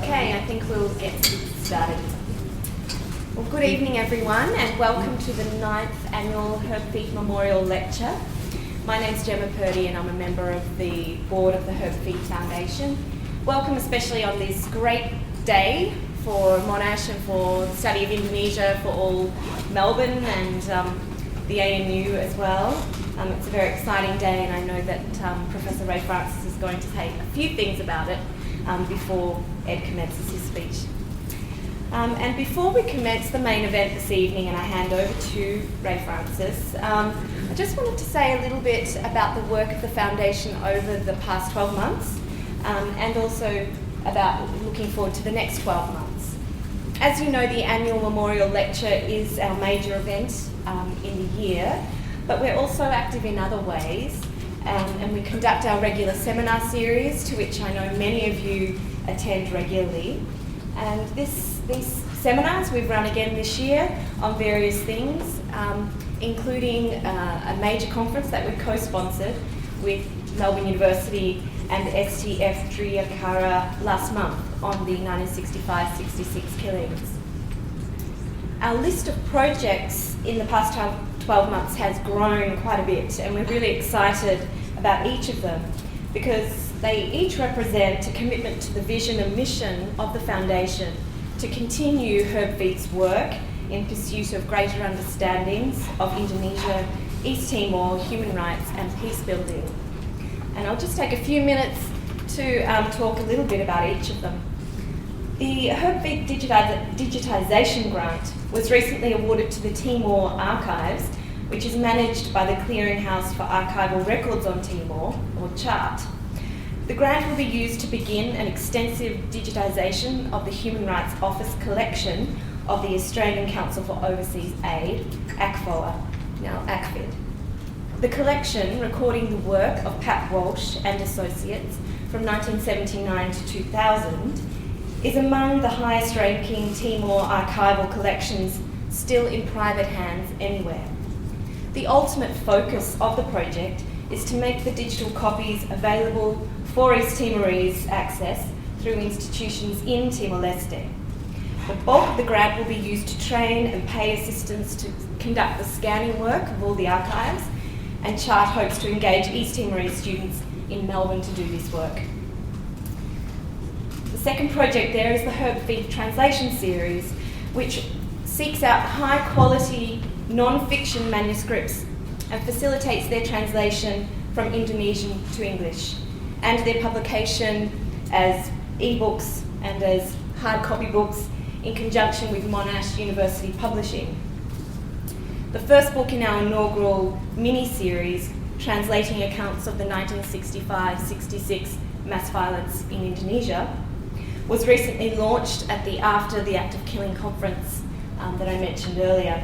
Okay, I think we'll get started. Well, good evening everyone, and welcome to the 9th Annual Feith Memorial Lecture. My name's Gemma Purdy and I'm a member of the board of the Feith Foundation. Welcome especially on this great day for Monash and for the study of Indonesia, for all Melbourne and the ANU as well. It's a very exciting day, and I know that Professor Ray Francis is going to say a few things about it before Ed commences his speech. And before we commence the main event this evening and I hand over to Ray Francis, I just wanted to say a little bit about the work of the Foundation over the past 12 months and also about looking forward to the next 12 months. As you know, the annual Memorial Lecture is our major event in the year, but we're also active in other ways, and we conduct our regular seminar series, to which I know many of you attend regularly. And these seminars we've run again this year on various things, including a major conference that we co-sponsored with Melbourne University and STF Triakara last month on the 1965-66 killings. Our list of projects in the past 12 months has grown quite a bit, and we're really excited about each of them because they each represent a commitment to the vision and mission of the Foundation to continue Feith's work in pursuit of greater understandings of Indonesia, East Timor, human rights and peace building. And I'll just take a few minutes to talk a little bit about each of them. The Feith Digitisation Grant was recently awarded to the Timor Archives, which is managed by the Clearinghouse for Archival Records on Timor, or CHART. The grant will be used to begin an extensive digitisation of the Human Rights Office collection of the Australian Council for Overseas Aid, ACFOA, now ACFID. The collection, recording the work of Pat Walsh and Associates from 1979 to 2000, is among the highest ranking Timor archival collections still in private hands anywhere. The ultimate focus of the project is to make the digital copies available for East Timorese access through institutions in Timor-Leste. The bulk of the grant will be used to train and pay assistants to conduct the scanning work of all the archives, and CHART hopes to engage East Timorese students in Melbourne to do this work. The second project there is the Feith Translation Series, which seeks out high-quality non-fiction manuscripts and facilitates their translation from Indonesian to English, and their publication as e-books and as hard copy books in conjunction with Monash University Publishing. The first book in our inaugural mini-series, translating accounts of the 1965-66 mass violence in Indonesia, was recently launched at the After the Act of Killing conference that I mentioned earlier.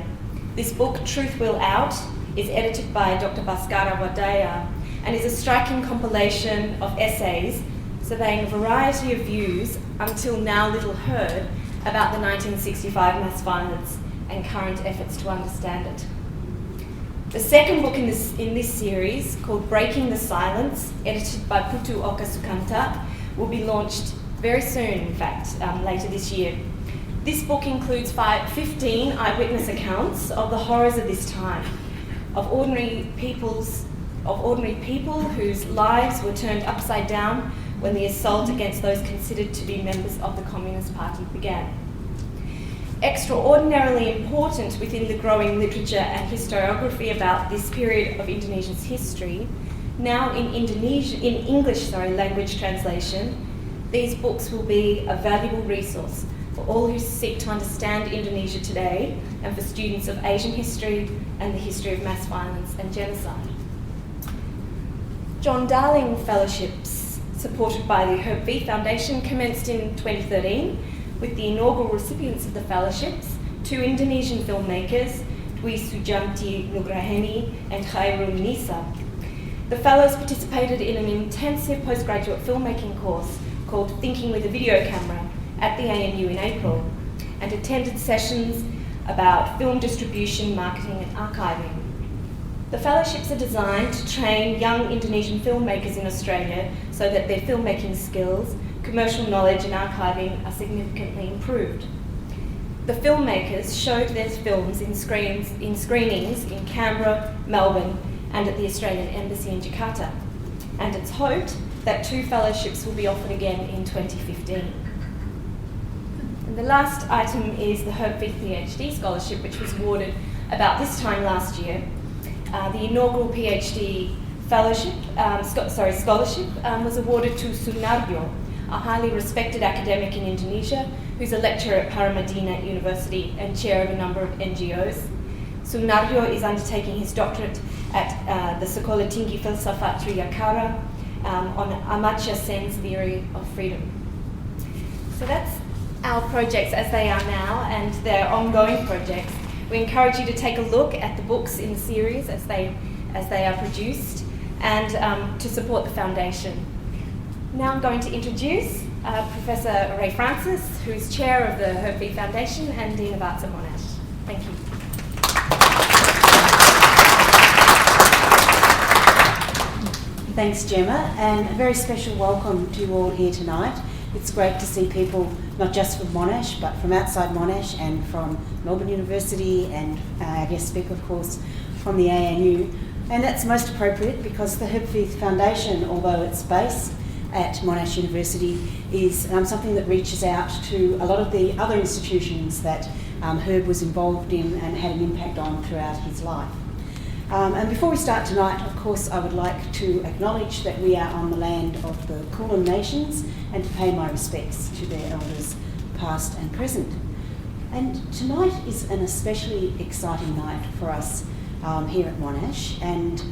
This book, Truth Will Out, is edited by Dr. Bhaskara Wadaya and is a striking compilation of essays surveying a variety of views, until now little heard, about the 1965 mass violence and current efforts to understand it. The second book in this series, called Breaking the Silence, edited by Putu Oka Sukanta, will be launched very soon, in fact, later this year. This book includes 15 eyewitness accounts of the horrors of this time, of ordinary people whose lives were turned upside down when the assault against those considered to be members of the Communist Party began. Extraordinarily important within the growing literature and historiography about this period of Indonesia's history, now in English language translation, these books will be a valuable resource for all who seek to understand Indonesia today, and for students of Asian history and the history of mass violence and genocide. John Darling Fellowships, supported by the Feith Foundation, commenced in 2013 with the inaugural recipients of the fellowships, 2 Indonesian filmmakers, Dwi Sujanti Nugraheni and Khairul Nisa. The fellows participated in an intensive postgraduate filmmaking course called Thinking with a Video Camera at the ANU in April, and attended sessions about film distribution, marketing and archiving. The fellowships are designed to train young Indonesian filmmakers in Australia so that their filmmaking skills commercial knowledge and archiving are significantly improved. The filmmakers showed their films in screenings in Canberra, Melbourne, and at the Australian Embassy in Jakarta. And it's hoped that 2 fellowships will be offered again in 2015. And the last item is the Herb Feith PhD Scholarship, which was awarded about this time last year. The inaugural PhD scholarship was awarded to Sunaryo, a highly respected academic in Indonesia who's a lecturer at Paramadina University and chair of a number of NGOs. Sunaryo is undertaking his doctorate at the Sekolah Tinggi Filsafat Triyakara on Amartya Sen's theory of freedom. So that's our projects as they are now and their ongoing projects. We encourage you to take a look at the books in the series as they are produced and to support the foundation. Now I'm going to introduce Professor Ray Francis, who's chair of the Herb Feith Foundation and Dean of Arts at Monash. Thank you. Thanks, Gemma, and a very special welcome to you all here tonight. It's great to see people not just from Monash, but from outside Monash and from Melbourne University and our guest speaker, of course, from the ANU. And that's most appropriate because the Herb Feith Foundation, although it's based at Monash University, is something that reaches out to a lot of the other institutions that Herb was involved in and had an impact on throughout his life. And before we start tonight, of course, I would like to acknowledge that we are on the land of the Kulin Nations and to pay my respects to their elders, past and present. And tonight is an especially exciting night for us here at Monash. And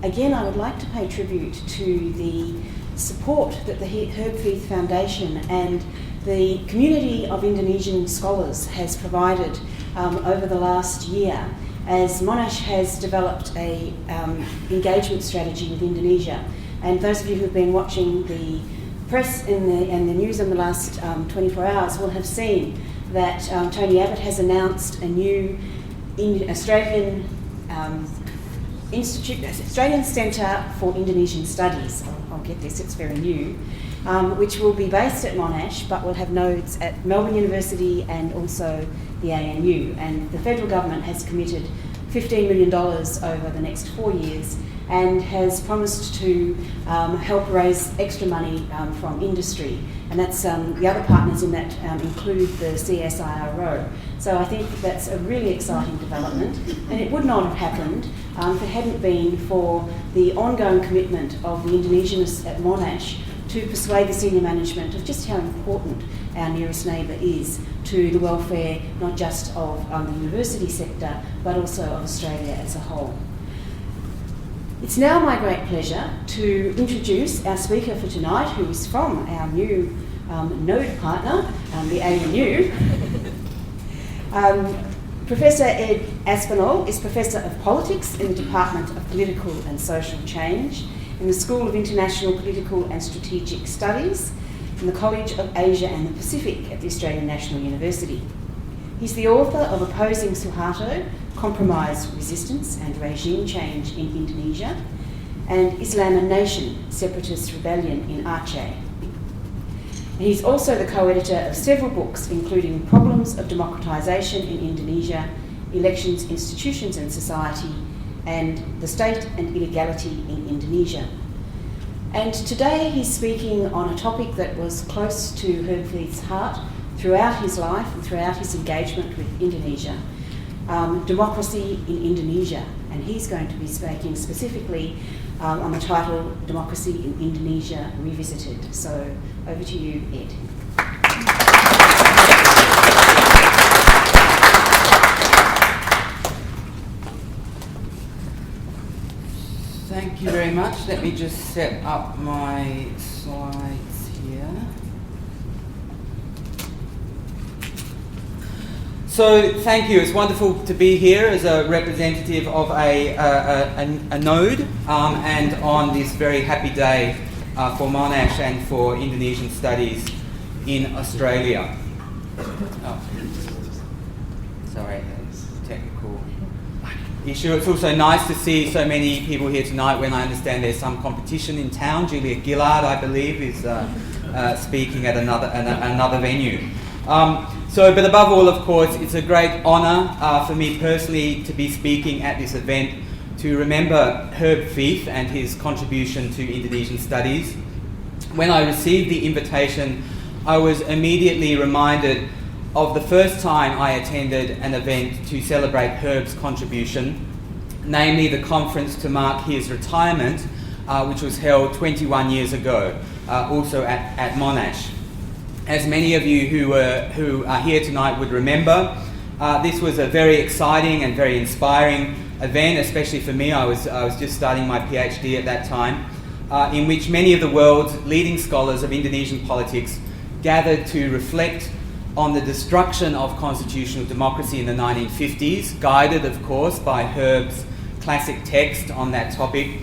again, I would like to pay tribute to the support that the Herb Feith Foundation and the community of Indonesian scholars has provided over the last year, as Monash has developed a engagement strategy with Indonesia. And those of you who've been watching the press and the news in the last 24 hours will have seen that Tony Abbott has announced a new Australian Centre for Indonesian Studies. I'll get this, it's very new, which will be based at Monash but will have nodes at Melbourne University and also the ANU. And the federal government has committed $15 million over the next 4 years and has promised to help raise extra money from industry. And that's the other partners in that include the CSIRO. So I think that's a really exciting development, and it would not have happened if it hadn't been for the ongoing commitment of the Indonesianists at Monash to persuade the senior management of just how important our nearest neighbour is to the welfare not just of the university sector but also of Australia as a whole. It's now my great pleasure to introduce our speaker for tonight, who is from our new node partner, the ANU. Professor Ed Aspinall is Professor of Politics in the Department of Political and Social Change in the School of International Political and Strategic Studies in the College of Asia and the Pacific at the Australian National University. He's the author of Opposing Suharto, Compromise, Resistance and Regime Change in Indonesia, and Islam and Nation, Separatist Rebellion in Aceh. He's also the co-editor of several books, including Problems of Democratisation in Indonesia, Elections, Institutions and Society, and The State and Illegality in Indonesia. And today he's speaking on a topic that was close to Herb Feith's heart throughout his life and throughout his engagement with Indonesia, democracy in Indonesia. And he's going to be speaking specifically on the title Democracy in Indonesia Revisited. So over to you, Ed. Thank you very much. Let me just set up my slides here. So thank you. It's wonderful to be here as a representative of a node and on this very happy day for Monash and for Indonesian studies in Australia. Oh, sorry, technical issue. It's also nice to see so many people here tonight when I understand there's some competition in town. Julia Gillard, I believe, is speaking at another venue. But above all, of course, it's a great honour for me personally to be speaking at this event to remember Herb Feith and his contribution to Indonesian studies. When I received the invitation, I was immediately reminded of the first time I attended an event to celebrate Herb's contribution, namely the conference to mark his retirement, which was held 21 years ago, also at Monash. As many of you who are here tonight would remember, this was a very exciting and very inspiring event, especially for me. I was just starting my PhD at that time, in which many of the world's leading scholars of Indonesian politics gathered to reflect on the destruction of constitutional democracy in the 1950s, guided, of course, by Herb's classic text on that topic,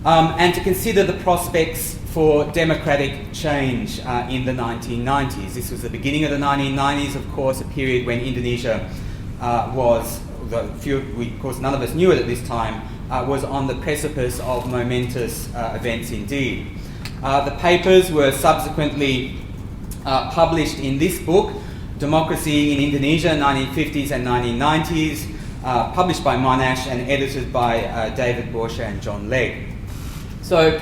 and to consider the prospects for democratic change in the 1990s. This was the beginning of the 1990s, of course, a period when Indonesia was, although of course none of us knew it at this time, was on the precipice of momentous events indeed. The papers were subsequently published in this book, Democracy in Indonesia, 1950s and 1990s, published by Monash and edited by David Borsha and John Legg. So,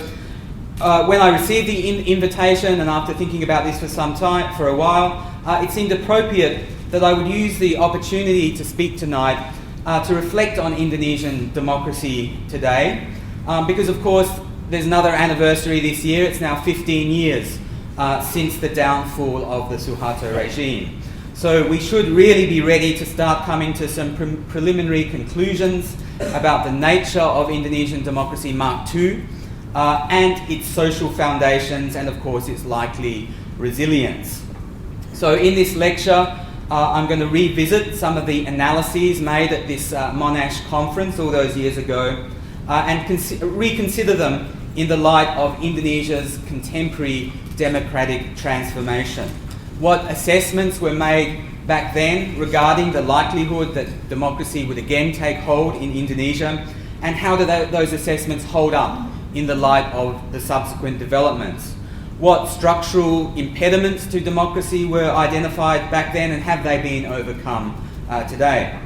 when I received the invitation, and after thinking about this for a while, it seemed appropriate that I would use the opportunity to speak tonight to reflect on Indonesian democracy today, because of course there's another anniversary this year. It's now 15 years since the downfall of the Suharto regime. So we should really be ready to start coming to some preliminary conclusions about the nature of Indonesian democracy Mark II, and its social foundations and, of course, its likely resilience. So in this lecture, I'm going to revisit some of the analyses made at this Monash conference all those years ago and reconsider them in the light of Indonesia's contemporary democratic transformation. What assessments were made back then regarding the likelihood that democracy would again take hold in Indonesia, and how do those assessments hold up in the light of the subsequent developments? What structural impediments to democracy were identified back then, and have they been overcome today?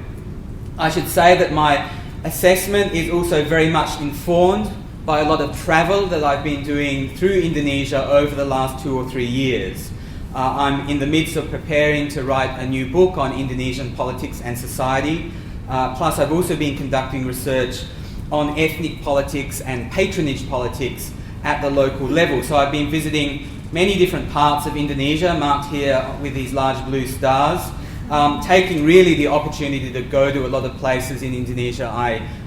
I should say that my assessment is also very much informed by a lot of travel that I've been doing through Indonesia over the last 2 or 3 years. I'm in the midst of preparing to write a new book on Indonesian politics and society. Plus, I've also been conducting research on ethnic politics and patronage politics at the local level. So I've been visiting many different parts of Indonesia, marked here with these large blue stars, taking really the opportunity to go to a lot of places in Indonesia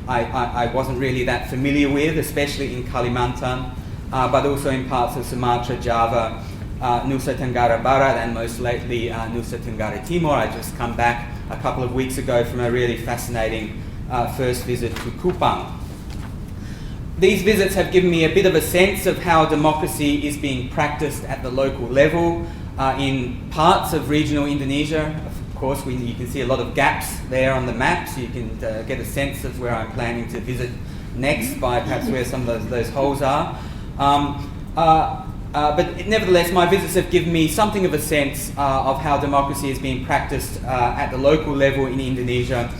I wasn't really that familiar with, especially in Kalimantan, but also in parts of Sumatra, Java, Nusa Tenggara Barat, and most lately Nusa Tenggara Timur. I just come back a couple of weeks ago from a really fascinating first visit to Kupang. These visits have given me a bit of a sense of how democracy is being practiced at the local level in parts of regional Indonesia. Of course, you can see a lot of gaps there on the map, so you can get a sense of where I'm planning to visit next by perhaps where some of those holes are. But nevertheless, my visits have given me something of a sense of how democracy is being practiced at the local level in Indonesia.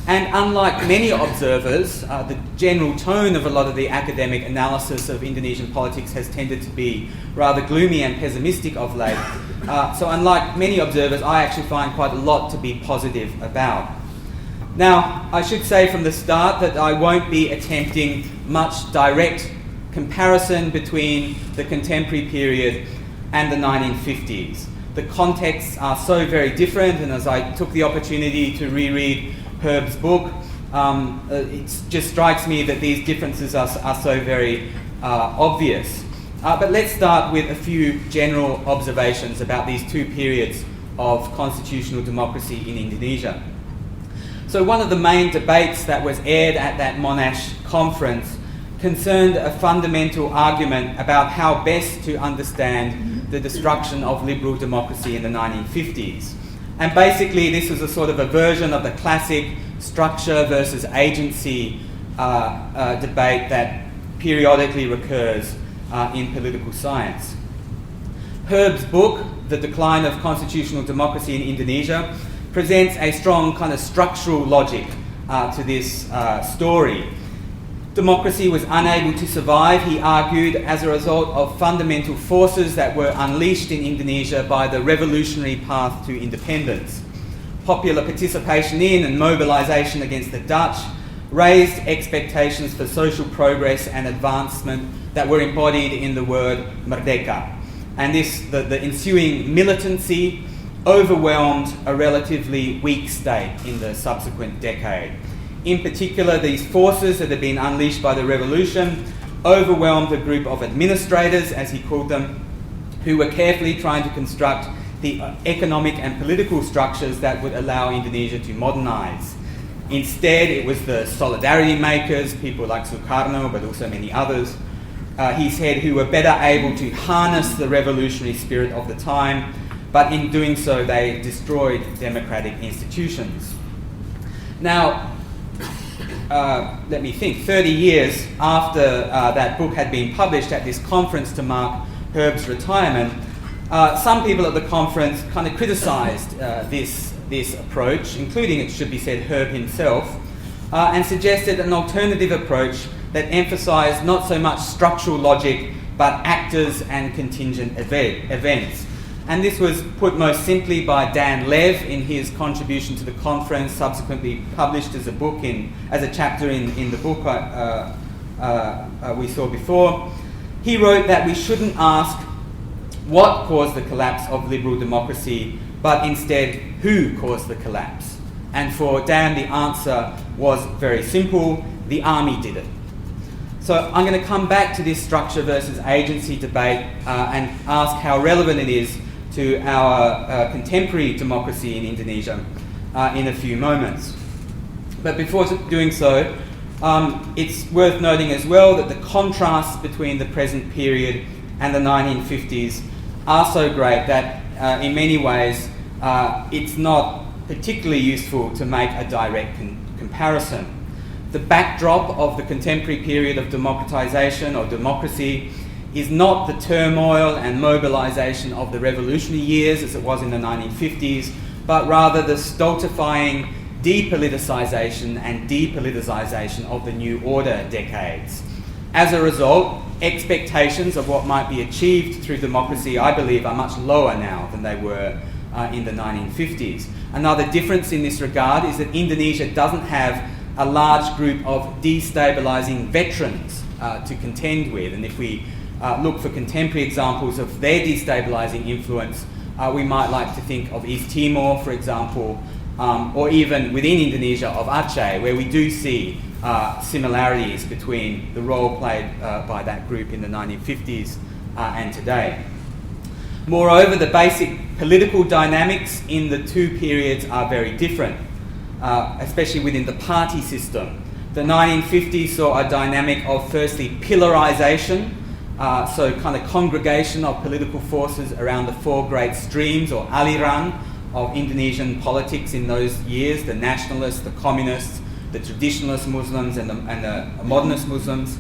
And unlike many observers, the general tone of a lot of the academic analysis of Indonesian politics has tended to be rather gloomy and pessimistic of late. So unlike many observers, I actually find quite a lot to be positive about. Now, I should say from the start that I won't be attempting much direct comparison between the contemporary period and the 1950s. The contexts are so very different, and as I took the opportunity to reread Herb's book, it just strikes me that these differences are so very obvious. But let's start with a few general observations about these two periods of constitutional democracy in Indonesia. So one of the main debates that was aired at that Monash conference concerned a fundamental argument about how best to understand the destruction of liberal democracy in the 1950s. And basically this was a sort of a version of the classic structure versus agency debate that periodically recurs in political science. Herb's book, The Decline of Constitutional Democracy in Indonesia, presents a strong kind of structural logic to this story. Democracy was unable to survive, he argued, as a result of fundamental forces that were unleashed in Indonesia by the revolutionary path to independence. Popular participation in and mobilisation against the Dutch raised expectations for social progress and advancement that were embodied in the word merdeka. And the ensuing militancy overwhelmed a relatively weak state in the subsequent decade. In particular, these forces that had been unleashed by the revolution overwhelmed a group of administrators, as he called them, who were carefully trying to construct the economic and political structures that would allow Indonesia to modernise. Instead, it was the solidarity makers, people like Sukarno, but also many others, he said, who were better able to harness the revolutionary spirit of the time, but in doing so, they destroyed democratic institutions. Now, let me think, 30 years after that book had been published at this conference to mark Herb's retirement, some people at the conference kind of criticised this approach, including, it should be said, Herb himself, and suggested an alternative approach that emphasised not so much structural logic, but actors and contingent events. And this was put most simply by Dan Lev in his contribution to the conference, subsequently published as a book as a chapter in the book we saw before. He wrote that we shouldn't ask what caused the collapse of liberal democracy, but instead who caused the collapse. And for Dan, the answer was very simple: the army did it. So I'm going to come back to this structure versus agency debate and ask how relevant it is to our contemporary democracy in Indonesia in a few moments. But before doing so, it's worth noting as well that the contrasts between the present period and the 1950s are so great that in many ways it's not particularly useful to make a direct comparison. The backdrop of the contemporary period of democratisation or democracy is not the turmoil and mobilisation of the revolutionary years as it was in the 1950s, but rather the stultifying depoliticisation and depoliticisation of the New Order decades. As a result, expectations of what might be achieved through democracy, I believe, are much lower now than they were in the 1950s. Another difference in this regard is that Indonesia doesn't have a large group of destabilising veterans to contend with, and if we look for contemporary examples of their destabilising influence, we might like to think of East Timor, for example, or even within Indonesia of Aceh, where we do see similarities between the role played by that group in the 1950s and today. Moreover, the basic political dynamics in the two periods are very different, especially within the party system. The 1950s saw a dynamic of, firstly, pillarisation, so kind of congregation of political forces around the four great streams or aliran of Indonesian politics in those years: the nationalists, the communists, the traditionalist Muslims and the modernist Muslims.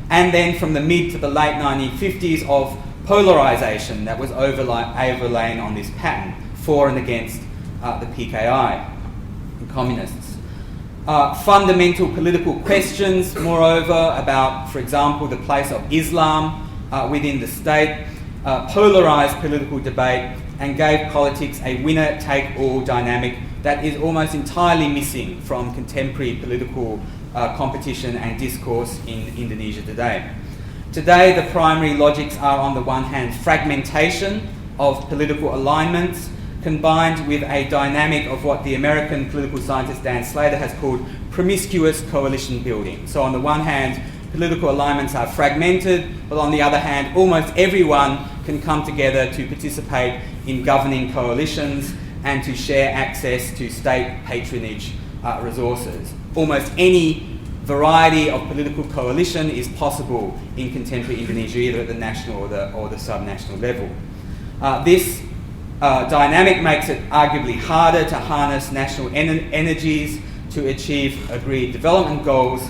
And then from the mid to the late 1950s of polarisation that was overlain on this pattern, for and against the PKI and communists. Fundamental political questions, moreover, about, for example, the place of Islam within the state, polarised political debate and gave politics a winner-take-all dynamic that is almost entirely missing from contemporary political competition and discourse in Indonesia today. Today, the primary logics are, on the one hand, fragmentation of political alignments, combined with a dynamic of what the American political scientist Dan Slater has called promiscuous coalition building. So on the one hand, political alignments are fragmented, but on the other hand, almost everyone can come together to participate in governing coalitions and to share access to state patronage resources. Almost any variety of political coalition is possible in contemporary Indonesia, either at the national or the subnational level. This dynamic makes it arguably harder to harness national energies to achieve agreed development goals,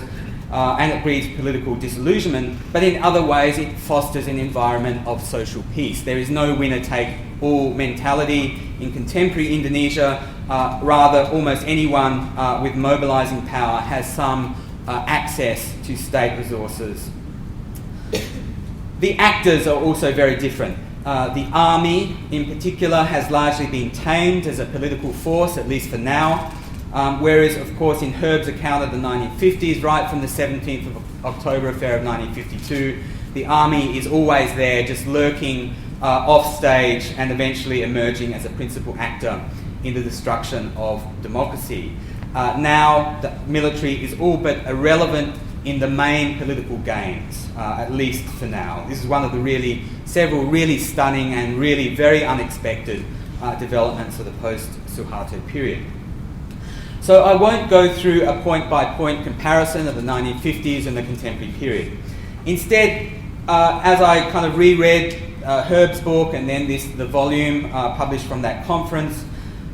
and it breeds political disillusionment, but in other ways it fosters an environment of social peace. There is no winner-take-all mentality in contemporary Indonesia. Rather, almost anyone with mobilising power has some access to state resources. The actors are also very different. The army, in particular, has largely been tamed as a political force, at least for now, whereas, of course, in Herb's account of the 1950s, right from the 17th of October affair of 1952, the army is always there, just lurking off stage and eventually emerging as a principal actor in the destruction of democracy. Now, the military is all but irrelevant in the main political games, at least for now. This is one of the several really stunning and really very unexpected developments of the post-Suharto period. So I won't go through a point-by-point comparison of the 1950s and the contemporary period. Instead, as I kind of reread Herb's book and then the volume published from that conference,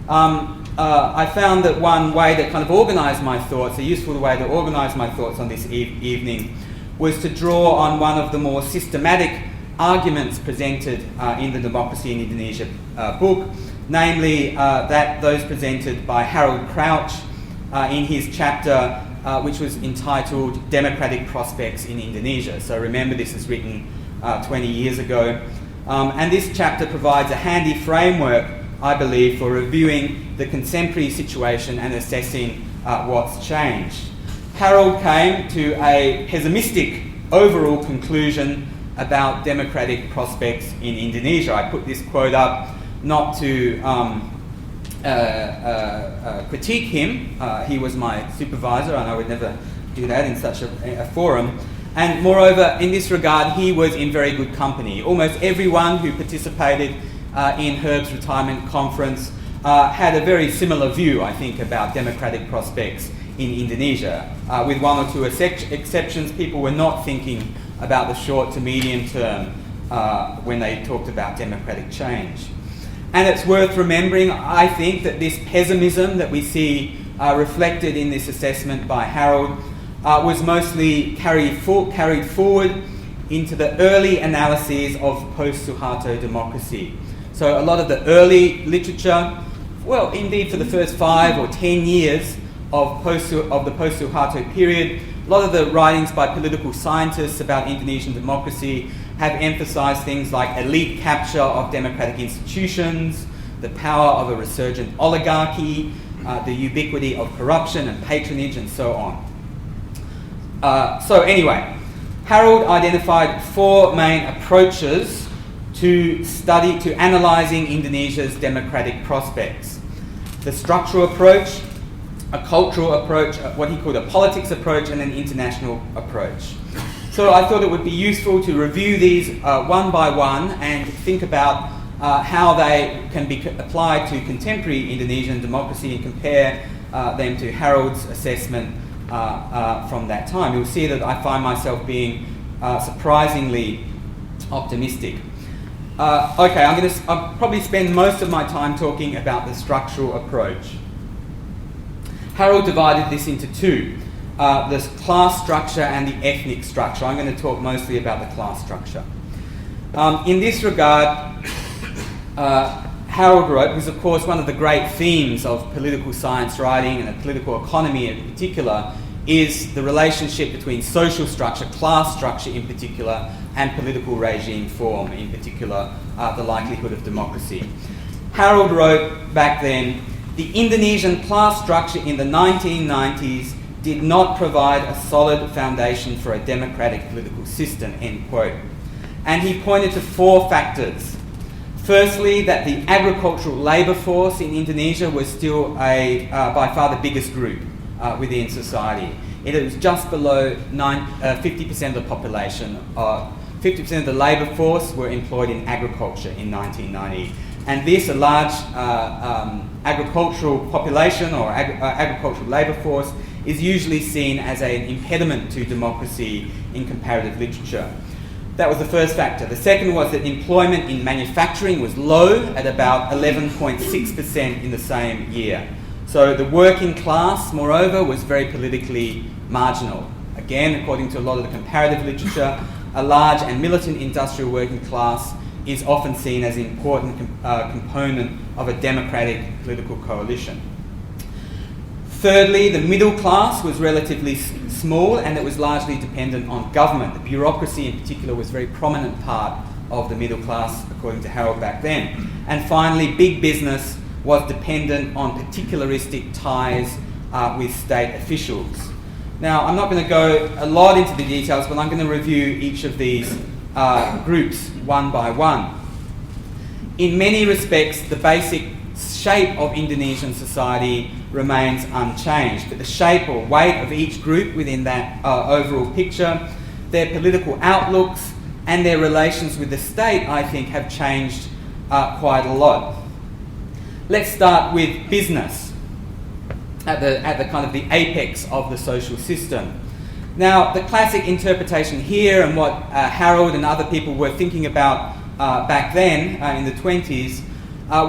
I found that one way that kind of organised my thoughts, a useful way to organise my thoughts on this evening, was to draw on one of the more systematic arguments presented in the Democracy in Indonesia book, namely those presented by Harold Crouch in his chapter which was entitled Democratic Prospects in Indonesia. So remember, this is written 20 years ago. And this chapter provides a handy framework, I believe, for reviewing the contemporary situation and assessing what's changed. Harold came to a pessimistic overall conclusion about democratic prospects in Indonesia. I put this quote up not to critique him. He was my supervisor and I would never do that in such a forum. And moreover, in this regard, he was in very good company. Almost everyone who participated in Herb's retirement conference had a very similar view, I think, about democratic prospects in Indonesia. With one or two exceptions, people were not thinking about the short to medium term when they talked about democratic change. And it's worth remembering, I think, that this pessimism that we see reflected in this assessment by Harold was mostly carried forward into the early analyses of post-Suharto democracy. So a lot of the early literature, well, indeed for the first 5 or 10 years of the post-Suharto period, a lot of the writings by political scientists about Indonesian democracy have emphasised things like elite capture of democratic institutions, the power of a resurgent oligarchy, the ubiquity of corruption and patronage, and so on. So anyway, Harold identified 4 main approaches to analysing Indonesia's democratic prospects. The structural approach, a cultural approach, what he called a politics approach, and an international approach. So I thought it would be useful to review these one by one and think about how they can be applied to contemporary Indonesian democracy and compare them to Harold's assessment from that time. You'll see that I find myself being surprisingly optimistic. Okay, I'll probably spend most of my time talking about the structural approach. Harold divided this into 2, the class structure and the ethnic structure. I'm going to talk mostly about the class structure. In this regard, Harold wrote, because of course one of the great themes of political science writing and political economy in particular is the relationship between social structure, class structure in particular, and political regime form, in particular, the likelihood of democracy. Harold wrote back then, the Indonesian class structure in the 1990s did not provide a solid foundation for a democratic political system, end quote. And he pointed to 4 factors. Firstly, that the agricultural labour force in Indonesia was still by far the biggest group within society. It was just below 50% of the population. 50% of the labour force were employed in agriculture in 1990. And this, a large agricultural population or agricultural labour force, is usually seen as an impediment to democracy in comparative literature. That was the first factor. The second was that employment in manufacturing was low at about 11.6% in the same year. So the working class, moreover, was very politically marginal. again, according to a lot of the comparative literature, a large and militant industrial working class is often seen as an important component of a democratic political coalition. Thirdly, the middle class was relatively small and it was largely dependent on government. The bureaucracy in particular was a very prominent part of the middle class, according to Harold back then. And finally, big business was dependent on particularistic ties with state officials. Now, I'm not going to go a lot into the details, but I'm going to review each of these groups one by one. In many respects, the basic shape of Indonesian society remains unchanged, but the shape or weight of each group within that overall picture, their political outlooks and their relations with the state, I think, have changed quite a lot. Let's start with business at the kind of the apex of the social system. Now, the classic interpretation here and what Harold and other people were thinking about back then in the 20s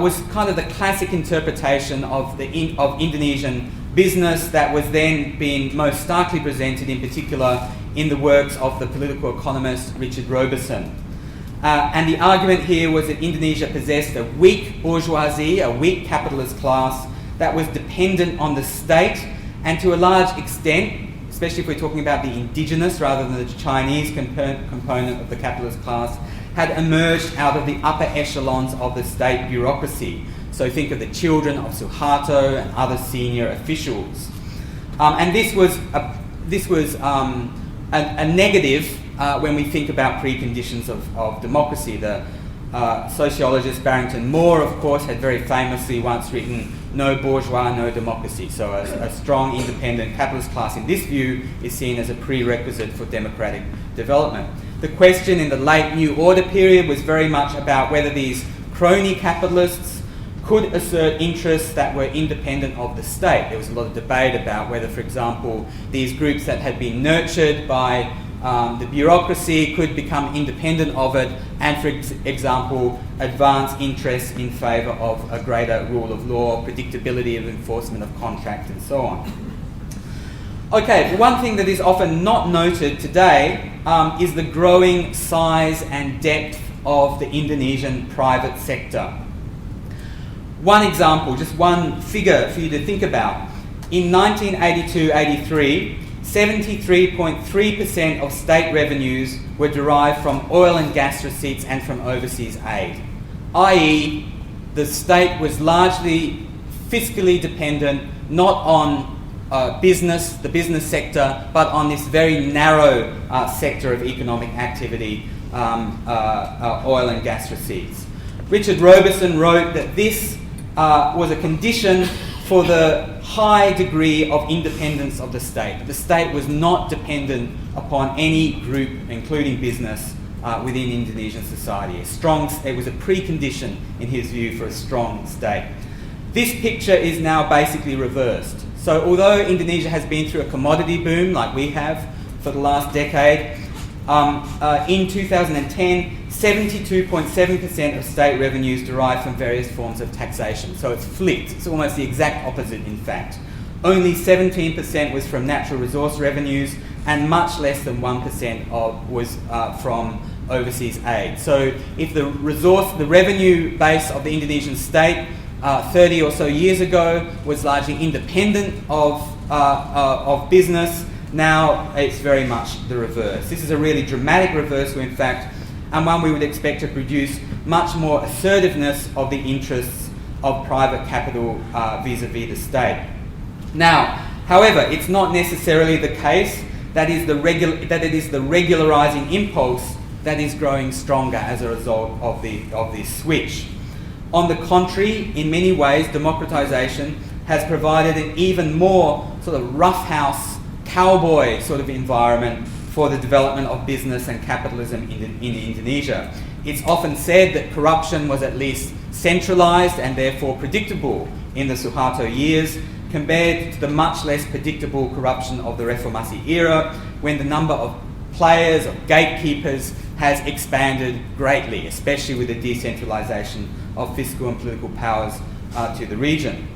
was kind of the classic interpretation of Indonesian business that was then being most starkly presented in particular in the works of the political economist Richard Roberson. And the argument here was that Indonesia possessed a weak bourgeoisie, a weak capitalist class that was dependent on the state and to a large extent, especially if we're talking about the indigenous rather than the Chinese component of the capitalist class, had emerged out of the upper echelons of the state bureaucracy. So think of the children of Suharto and other senior officials. And this was a negative when we think about preconditions of democracy. The sociologist Barrington Moore, of course, had very famously once written, "No bourgeois, no democracy." So a strong, independent capitalist class in this view is seen as a prerequisite for democratic development. The question in the late New Order period was very much about whether these crony capitalists could assert interests that were independent of the state. There was a lot of debate about whether, for example, these groups that had been nurtured by the bureaucracy could become independent of it and, for example, advance interests in favour of a greater rule of law, predictability of enforcement of contract and so on. Okay, one thing that is often not noted today is the growing size and depth of the Indonesian private sector. One example, just one figure for you to think about. In 1982-83, 73.3% of state revenues were derived from oil and gas receipts and from overseas aid, i.e. the state was largely fiscally dependent not on the business sector, but on this very narrow sector of economic activity, oil and gas receipts. Richard Roberson wrote that this was a condition for the high degree of independence of the state. The state was not dependent upon any group, including business, within Indonesian society. It was a precondition, in his view, for a strong state. This picture is now basically reversed. So although Indonesia has been through a commodity boom like we have for the last decade, in 2010, 72.7% of state revenues derived from various forms of taxation. So it's flipped. It's almost the exact opposite, in fact. Only 17% was from natural resource revenues, and much less than 1% was from overseas aid. So if the revenue base of the Indonesian state 30 or so years ago was largely independent of business, now it's very much the reverse. This is a really dramatic reversal, in fact, and one we would expect to produce much more assertiveness of the interests of private capital vis-a-vis the state. Now, however, it's not necessarily the case that it is the regularising impulse that is growing stronger as a result of this switch. On the contrary, in many ways, democratisation has provided an even more sort of roughhouse, cowboy sort of environment for the development of business and capitalism in Indonesia. It's often said that corruption was at least centralised and therefore predictable in the Suharto years, compared to the much less predictable corruption of the Reformasi era, when the number of players, of gatekeepers, has expanded greatly, especially with the decentralisation of fiscal and political powers to the region.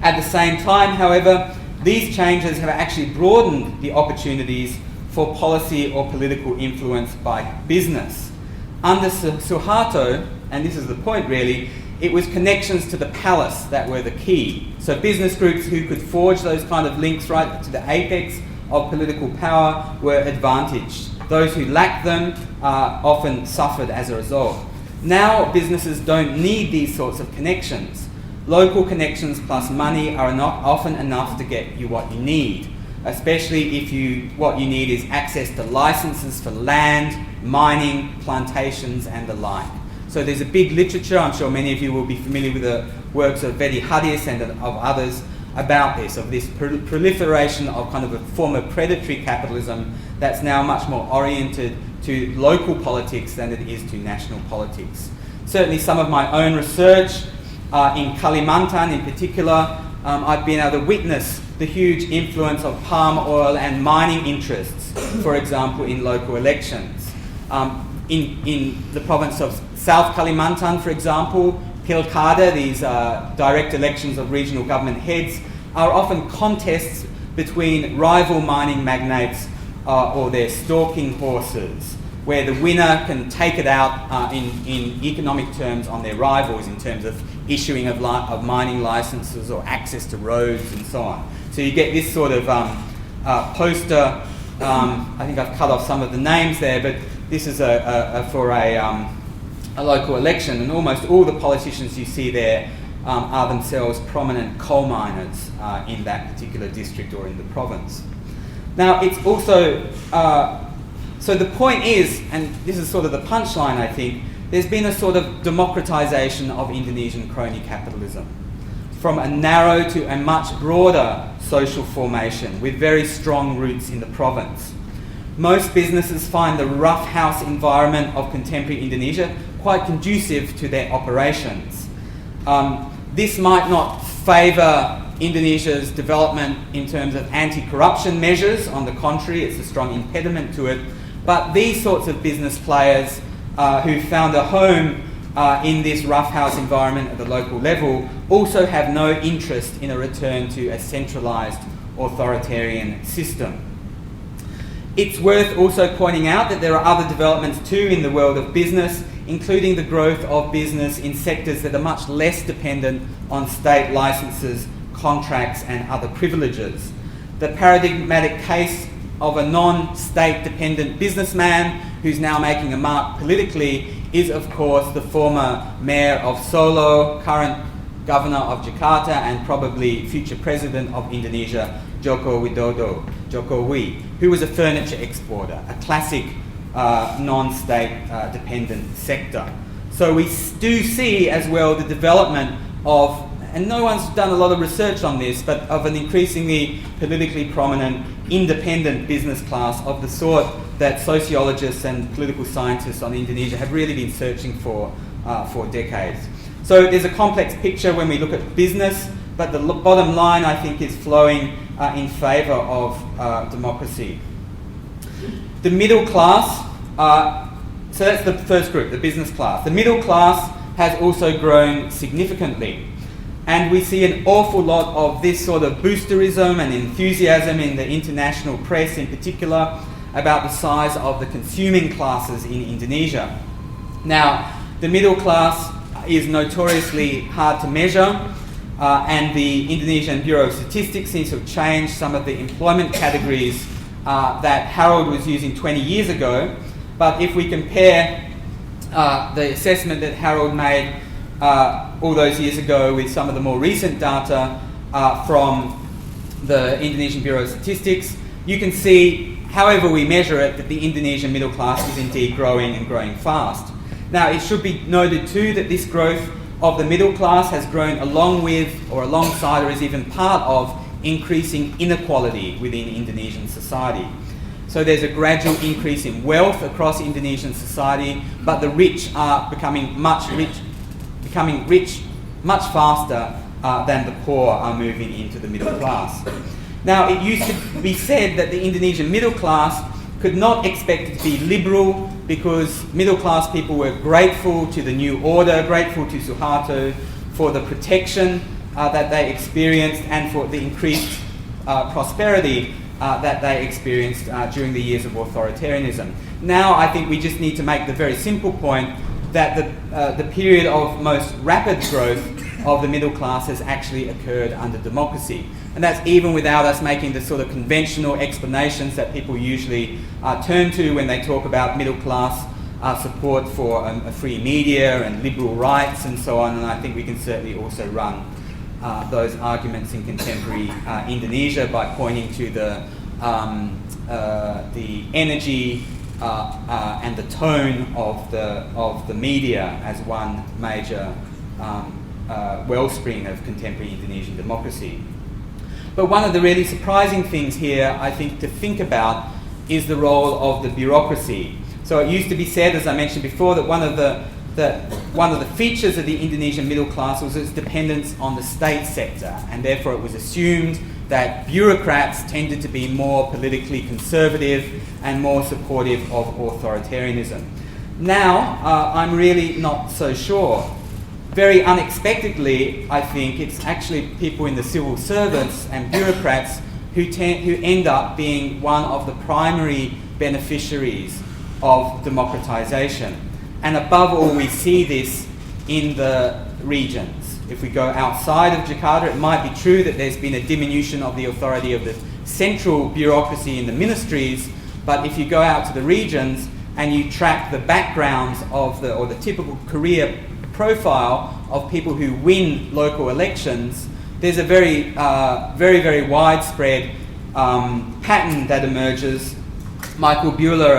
At the same time, however, these changes have actually broadened the opportunities for policy or political influence by business. Under Suharto, and this is the point really, it was connections to the palace that were the key. So business groups who could forge those kind of links right to the apex of political power were advantaged. Those who lacked them often suffered as a result. Now businesses don't need these sorts of connections. Local connections plus money are not often enough to get you what you need, especially if what you need is access to licenses for land, mining, plantations and the like. So there's a big literature, I'm sure many of you will be familiar with the works of Vedi Hadis and of others about this, of this proliferation of kind of a form of predatory capitalism that's now much more oriented to local politics than it is to national politics. Certainly some of my own research in Kalimantan in particular, I've been able to witness the huge influence of palm oil and mining interests, for example, in local elections. In the province of South Kalimantan, for example, Pilkada, these direct elections of regional government heads, are often contests between rival mining magnates or their stalking horses, where the winner can take it out in economic terms on their rivals in terms of issuing of mining licenses or access to roads and so on. So you get this sort of poster. I think I've cut off some of the names there, but this is for a local election, and almost all the politicians you see there are themselves prominent coal miners in that particular district or in the province. Now it's also, so the point is, and this is sort of the punchline I think, there's been a sort of democratization of Indonesian crony capitalism from a narrow to a much broader social formation with very strong roots in the province. Most businesses find the rough house environment of contemporary Indonesia quite conducive to their operations. This might not favour Indonesia's development in terms of anti-corruption measures. On the contrary, it's a strong impediment to it. But these sorts of business players who found a home in this rough house environment at the local level also have no interest in a return to a centralised authoritarian system. It's worth also pointing out that there are other developments too in the world of business, including the growth of business in sectors that are much less dependent on state licenses, contracts and other privileges. The paradigmatic case of a non-state dependent businessman who's now making a mark politically is of course the former mayor of Solo, current governor of Jakarta and probably future president of Indonesia, Joko Widodo, Jokowi, who was a furniture exporter, a classic non-state dependent sector. So we do see as well the development of, and no one's done a lot of research on this, but of an increasingly politically prominent independent business class of the sort that sociologists and political scientists on Indonesia have really been searching for decades. So there's a complex picture when we look at business, but the bottom line I think is flowing in favour of democracy. The middle class, so that's the first group, the business class. The middle class has also grown significantly. And we see an awful lot of this sort of boosterism and enthusiasm in the international press in particular about the size of the consuming classes in Indonesia. Now, the middle class is notoriously hard to measure, and the Indonesian Bureau of Statistics seems to have changed some of the employment categories that Harold was using 20 years ago. But if we compare the assessment that Harold made all those years ago with some of the more recent data from the Indonesian Bureau of Statistics, you can see, however we measure it, that the Indonesian middle class is indeed growing and growing fast. Now, it should be noted too that this growth of the middle class has grown along with, or alongside, or is even part of, increasing inequality within Indonesian society. So there's a gradual increase in wealth across Indonesian society, but the rich are becoming rich much faster than the poor are moving into the middle class. Now, it used to be said that the Indonesian middle class could not expect it to be liberal because middle class people were grateful to the new order, grateful to Suharto for the protection that they experienced and for the increased prosperity that they experienced during the years of authoritarianism. Now I think we just need to make the very simple point that the period of most rapid growth of the middle class has actually occurred under democracy. And that's even without us making the sort of conventional explanations that people usually turn to when they talk about middle class support for a free media and liberal rights and so on. And I think we can certainly also run those arguments in contemporary Indonesia by pointing to the energy and the tone of the media as one major wellspring of contemporary Indonesian democracy. But one of the really surprising things here, I think, to think about is the role of the bureaucracy. So it used to be said, as I mentioned before, that one of the features of the Indonesian middle class was its dependence on the state sector, and therefore it was assumed that bureaucrats tended to be more politically conservative and more supportive of authoritarianism. Now, I'm really not so sure. Very unexpectedly, I think it's actually people in the civil service and bureaucrats who end up being one of the primary beneficiaries of democratization. And above all, we see this in the regions. If we go outside of Jakarta, it might be true that there's been a diminution of the authority of the central bureaucracy in the ministries, but if you go out to the regions and you track the backgrounds of the typical career profile of people who win local elections, there's a very widespread pattern that emerges. Michael Buehler,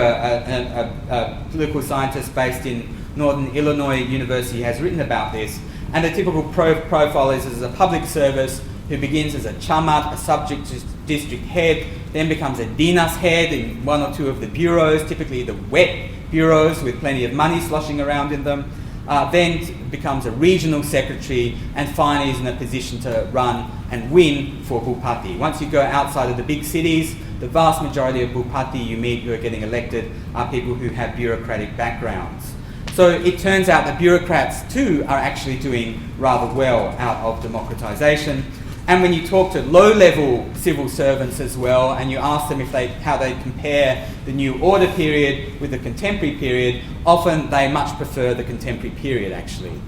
a political scientist based in Northern Illinois University, has written about this. And the typical profile is as a public service who begins as a camat, a sub-district head, then becomes a dinas head in one or two of the bureaus, typically the wet bureaus with plenty of money sloshing around in them, then becomes a regional secretary, and finally is in a position to run and win for Bupati. Once you go outside of the big cities, the vast majority of Bupati you meet who are getting elected are people who have bureaucratic backgrounds. So it turns out that bureaucrats too are actually doing rather well out of democratization. And when you talk to low-level civil servants as well, and you ask them how they compare the New Order period with the contemporary period, often they much prefer the contemporary period, actually.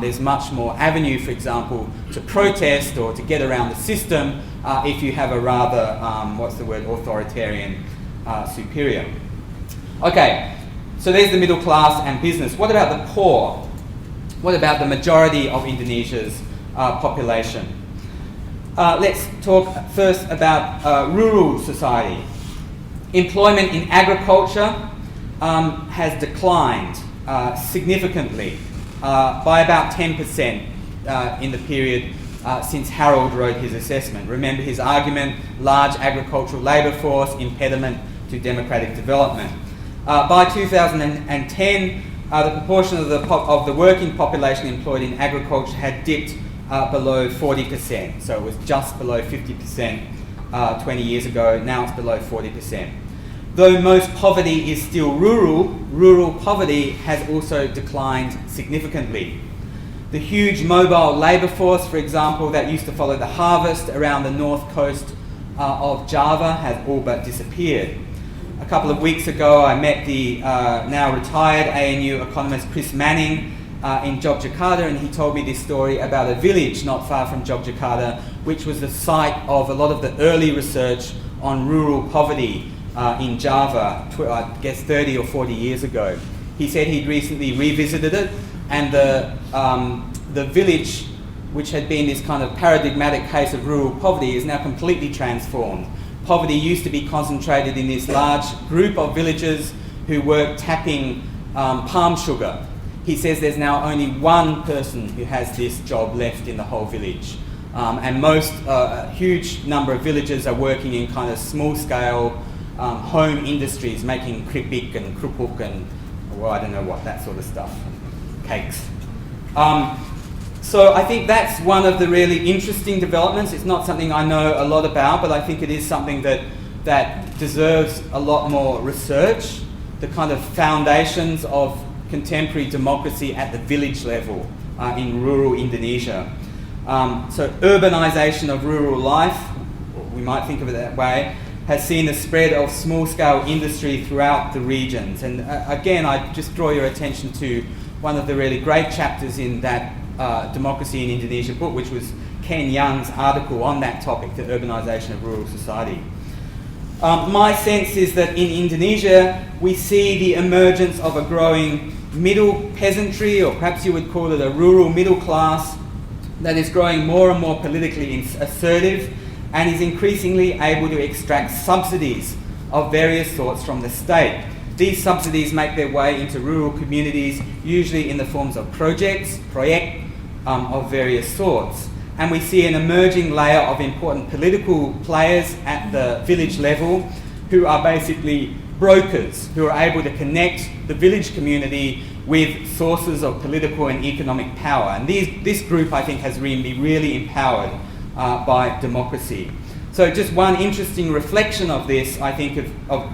There's much more avenue, for example, to protest or to get around the system if you have a rather, authoritarian superior. Okay, so there's the middle class and business. What about the poor? What about the majority of Indonesia's population? Let's talk first about rural society. Employment in agriculture has declined significantly by about 10% in the period since Harold wrote his assessment. Remember his argument, large agricultural labour force, impediment to democratic development. By 2010, the proportion of the working population employed in agriculture had dipped below 40%. So it was just below 50% 20 years ago. Now it's below 40%. Though most poverty is still rural poverty has also declined significantly. The huge mobile labour force, for example, that used to follow the harvest around the north coast of Java has all but disappeared. A couple of weeks ago, I met the now retired ANU economist Chris Manning in Yogyakarta, and he told me this story about a village not far from Yogyakarta, which was the site of a lot of the early research on rural poverty in Java, I guess 30 or 40 years ago. He said he'd recently revisited it, and the village, which had been this kind of paradigmatic case of rural poverty, is now completely transformed. Poverty used to be concentrated in this large group of villagers who worked tapping palm sugar. He says there's now only one person who has this job left in the whole village. And a huge number of villagers are working in kind of small-scale home industries, making kripik and krupuk and, well, I don't know what, that sort of stuff, cakes. So I think that's one of the really interesting developments. It's not something I know a lot about, but I think it is something that deserves a lot more research, the kind of foundations of contemporary democracy at the village level in rural Indonesia. So urbanisation of rural life, we might think of it that way, has seen the spread of small-scale industry throughout the regions. And again, I just draw your attention to one of the really great chapters in that Democracy in Indonesia book, which was Ken Young's article on that topic, the urbanisation of rural society. My sense is that in Indonesia, we see the emergence of a growing middle peasantry, or perhaps you would call it a rural middle class, that is growing more and more politically assertive and is increasingly able to extract subsidies of various sorts from the state. These subsidies make their way into rural communities, usually in the forms of projects of various sorts. And we see an emerging layer of important political players at the village level who are basically brokers, who are able to connect the village community with sources of political and economic power. And this group, I think, has been really empowered by democracy. So just one interesting reflection of this, I think, of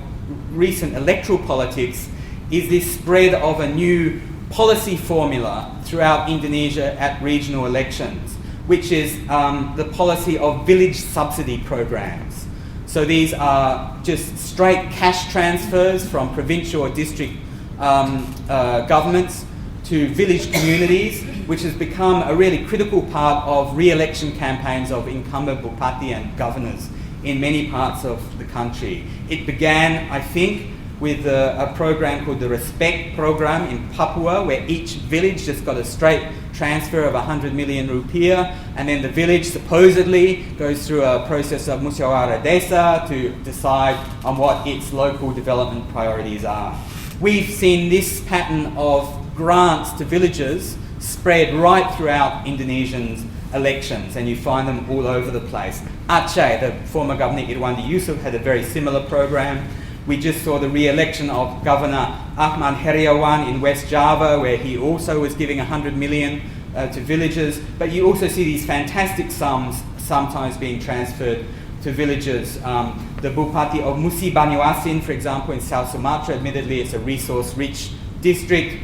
recent electoral politics is this spread of a new policy formula throughout Indonesia at regional elections, which is the policy of village subsidy programs. So these are just straight cash transfers from provincial or district governments to village communities, which has become a really critical part of re-election campaigns of incumbent bupati and governors in many parts of the country. It began, I think, with a program called the Respect Program in Papua, where each village just got a straight transfer of 100 million rupiah, and then the village supposedly goes through a process of musyawarah desa to decide on what its local development priorities are. We've seen this pattern of grants to villages spread right throughout Indonesians' elections, and you find them all over the place. Aceh, the former governor Irwandi Yusuf, had a very similar program. We just saw the re-election of Governor Ahmad Heriawan in West Java, where he also was giving 100 million to villages. But you also see these fantastic sums sometimes being transferred to villages. The Bupati of Musi Banyuasin, for example, in South Sumatra, admittedly it's a resource-rich district.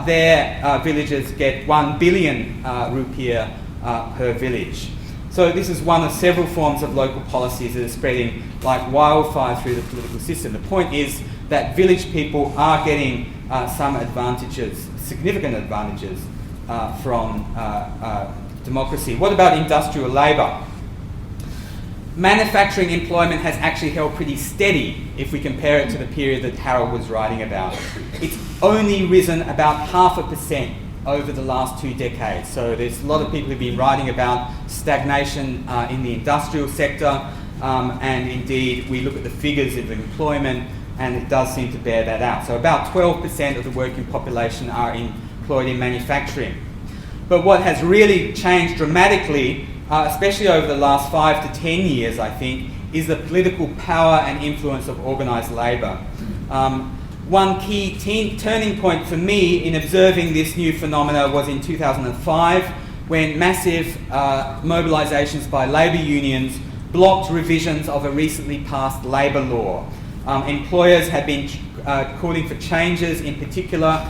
Their villages get 1 billion rupiah per village. So this is one of several forms of local policies that are spreading like wildfire through the political system. The point is that village people are getting some advantages, significant advantages from democracy. What about industrial labour? Manufacturing employment has actually held pretty steady if we compare it to the period that Harold was writing about. It's only risen about 0.5% over the last 2 decades. So there's a lot of people who've been writing about stagnation in the industrial sector, and indeed we look at the figures of employment and it does seem to bear that out. So about 12% of the working population are employed in manufacturing. But what has really changed dramatically, especially over the last 5 to 10 years, I think, is the political power and influence of organised labour. One key turning point for me in observing this new phenomena was in 2005, when massive mobilisations by labour unions blocked revisions of a recently passed labour law. Employers had been calling for changes, in particular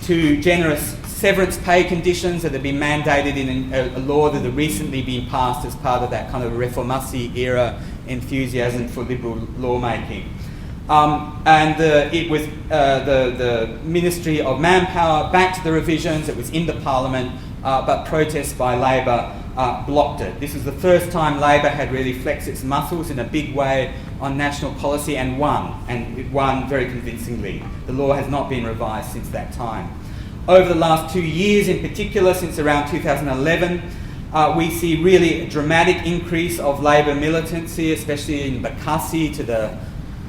to generous severance pay conditions that had been mandated in a law that had recently been passed as part of that kind of reformasi era enthusiasm for liberal lawmaking. It was the Ministry of Manpower backed the revisions. It was in the Parliament, but protests by Labor blocked it. This was the first time Labor had really flexed its muscles in a big way on national policy and it won very convincingly. The law has not been revised since that time. Over the last 2 years in particular, since around 2011, we see really a dramatic increase of Labor militancy, especially in Bekasi to the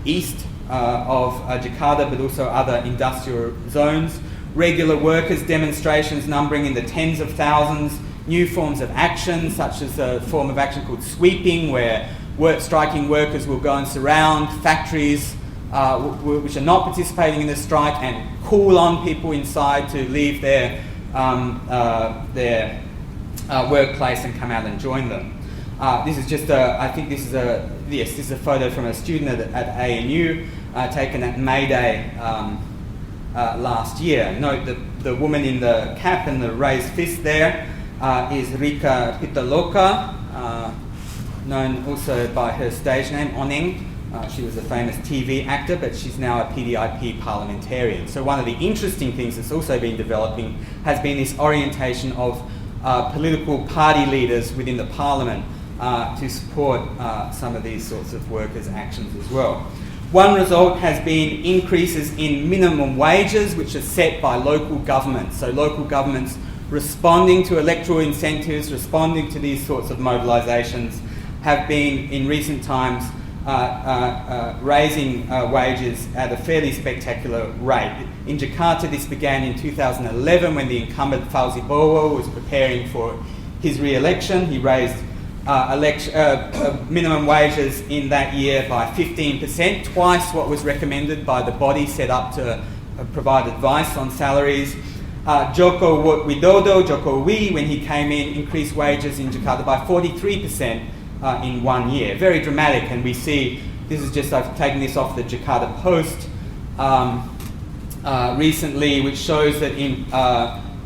east of Jakarta, but also other industrial zones. Regular workers' demonstrations numbering in the tens of thousands, new forms of action, such as a form of action called sweeping, where striking workers will go and surround factories which are not participating in the strike and call on people inside to leave their workplace and come out and join them. This is just this is a photo from a student at ANU taken at May Day last year. Note that the woman in the cap and the raised fist there is Rika Pitaloka. known also by her stage name, Oneng. She was a famous TV actor, but she's now a PDIP parliamentarian. So one of the interesting things that's also been developing has been this orientation of political party leaders within the parliament to support some of these sorts of workers' actions as well. One result has been increases in minimum wages, which are set by local governments. So local governments responding to electoral incentives, responding to these sorts of mobilisations, have been in recent times raising wages at a fairly spectacular rate. In Jakarta, this began in 2011 when the incumbent Fauzi Bowo was preparing for his re-election. He raised minimum wages in that year by 15%, twice what was recommended by the body set up to provide advice on salaries. Joko Widodo, when he came in, increased wages in Jakarta by 43% in 1 year. Very dramatic, and we see, this is just, I've taken this off the Jakarta Post recently, which shows that in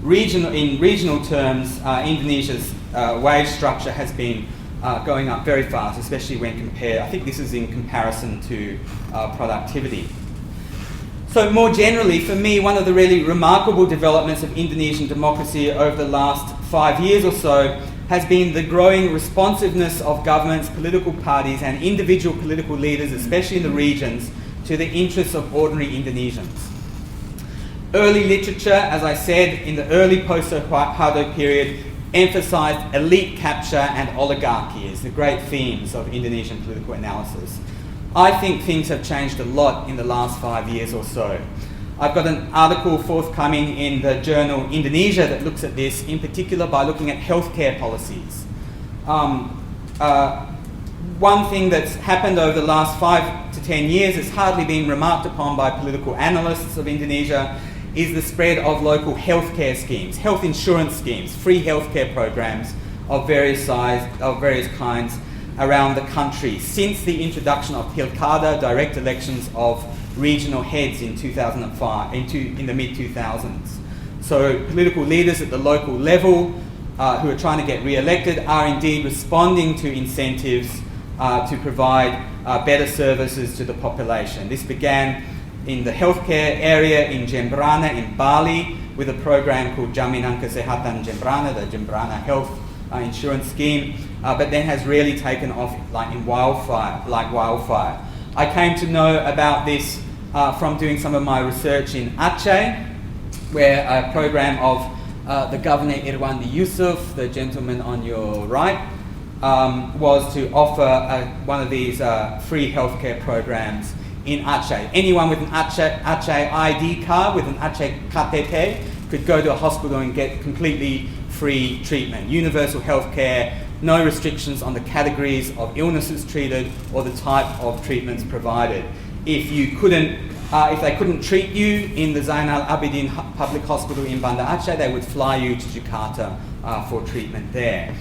regional terms, Indonesia's wage structure has been going up very fast, especially when compared, I think this is in comparison to productivity. So more generally, for me, one of the really remarkable developments of Indonesian democracy over the last 5 years or so has been the growing responsiveness of governments, political parties and individual political leaders, especially in the regions, to the interests of ordinary Indonesians. Early literature, as I said, in the early post-Suharto period, emphasised elite capture and oligarchy as the great themes of Indonesian political analysis. I think things have changed a lot in the last 5 years or so. I've got an article forthcoming in the journal Indonesia that looks at this, in particular by looking at healthcare policies. One thing that's happened over the last 5 to 10 years has hardly been remarked upon by political analysts of Indonesia is the spread of local healthcare schemes, health insurance schemes, free healthcare programs of various kinds around the country since the introduction of Pilkada, direct elections of regional heads in 2005, in the mid-2000s. So political leaders at the local level who are trying to get re-elected are indeed responding to incentives to provide better services to the population. This began in the healthcare area in Jembrana in Bali with a program called Jaminan Kesehatan Jembrana, the Jembrana Health Insurance Scheme, but then has really taken off like wildfire. I came to know about this from doing some of my research in Aceh, where a program of the Governor Irwandi Yusuf, the gentleman on your right, was to offer one of these free healthcare programs in Aceh. Anyone with an Aceh ID card, with an Aceh KTP, could go to a hospital and get completely free treatment. Universal healthcare, no restrictions on the categories of illnesses treated or the type of treatments provided. If they couldn't treat you in the Zainal Abidin Public Hospital in Banda Aceh, they would fly you to Jakarta for treatment there.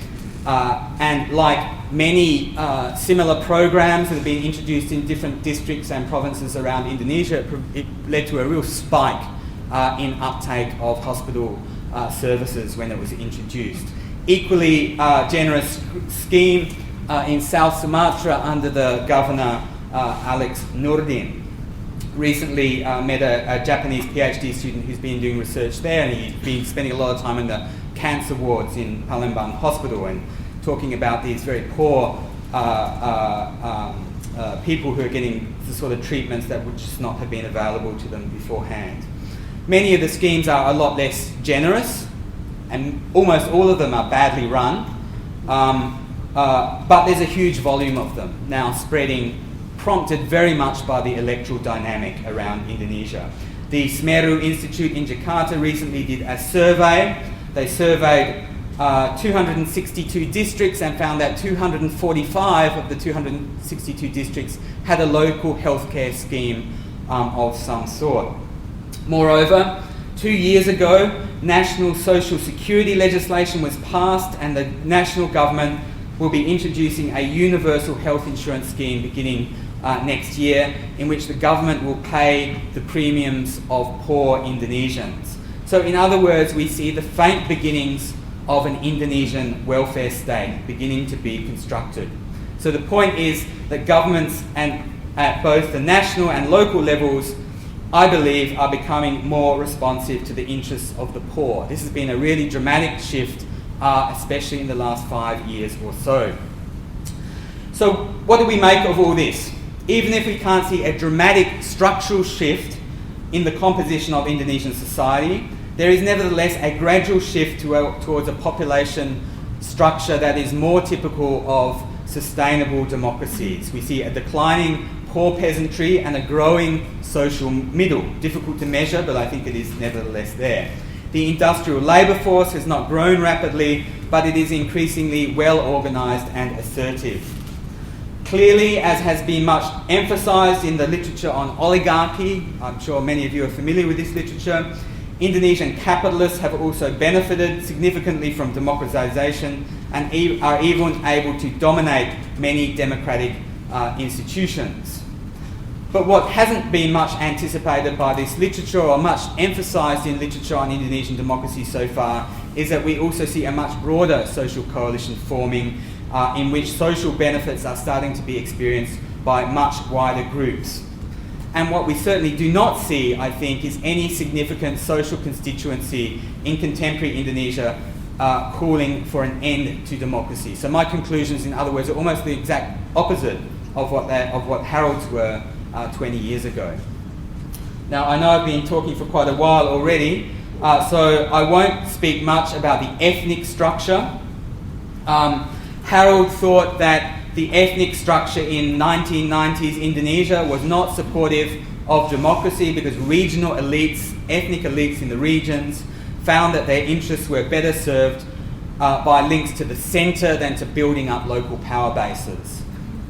And like many similar programs that have been introduced in different districts and provinces around Indonesia, it led to a real spike in uptake of hospital services when it was introduced. Equally generous scheme in South Sumatra under the Governor Alex Nurdin. Recently met a Japanese PhD student who's been doing research there, and he's been spending a lot of time in the cancer wards in Palembang Hospital and talking about these very poor people who are getting the sort of treatments that would just not have been available to them beforehand. Many of the schemes are a lot less generous, and almost all of them are badly run, but there's a huge volume of them now spreading, prompted very much by the electoral dynamic around Indonesia. The Semeru Institute in Jakarta recently did a survey. They surveyed 262 districts and found that 245 of the 262 districts had a local healthcare scheme of some sort. Moreover, 2 years ago, national social security legislation was passed, and the national government will be introducing a universal health insurance scheme beginning next year, in which the government will pay the premiums of poor Indonesians. So in other words, we see the faint beginnings of an Indonesian welfare state beginning to be constructed. So the point is that governments and at both the national and local levels, I believe, are becoming more responsive to the interests of the poor. This has been a really dramatic shift, especially in the last 5 years or so. So what do we make of all this? Even if we can't see a dramatic structural shift in the composition of Indonesian society, there is nevertheless a gradual shift towards a population structure that is more typical of sustainable democracies. We see a declining poor peasantry and a growing social middle. Difficult to measure, but I think it is nevertheless there. The industrial labour force has not grown rapidly, but it is increasingly well organised and assertive. Clearly, as has been much emphasised in the literature on oligarchy, I'm sure many of you are familiar with this literature, Indonesian capitalists have also benefited significantly from democratisation and are even able to dominate many democratic institutions. But what hasn't been much anticipated by this literature or much emphasised in literature on Indonesian democracy so far is that we also see a much broader social coalition forming in which social benefits are starting to be experienced by much wider groups. And what we certainly do not see, I think, is any significant social constituency in contemporary Indonesia calling for an end to democracy. So my conclusions, in other words, are almost the exact opposite of what Harold's were 20 years ago. Now, I know I've been talking for quite a while already, so I won't speak much about the ethnic structure. Harold thought that the ethnic structure in 1990s Indonesia was not supportive of democracy because regional elites, ethnic elites in the regions, found that their interests were better served by links to the centre than to building up local power bases.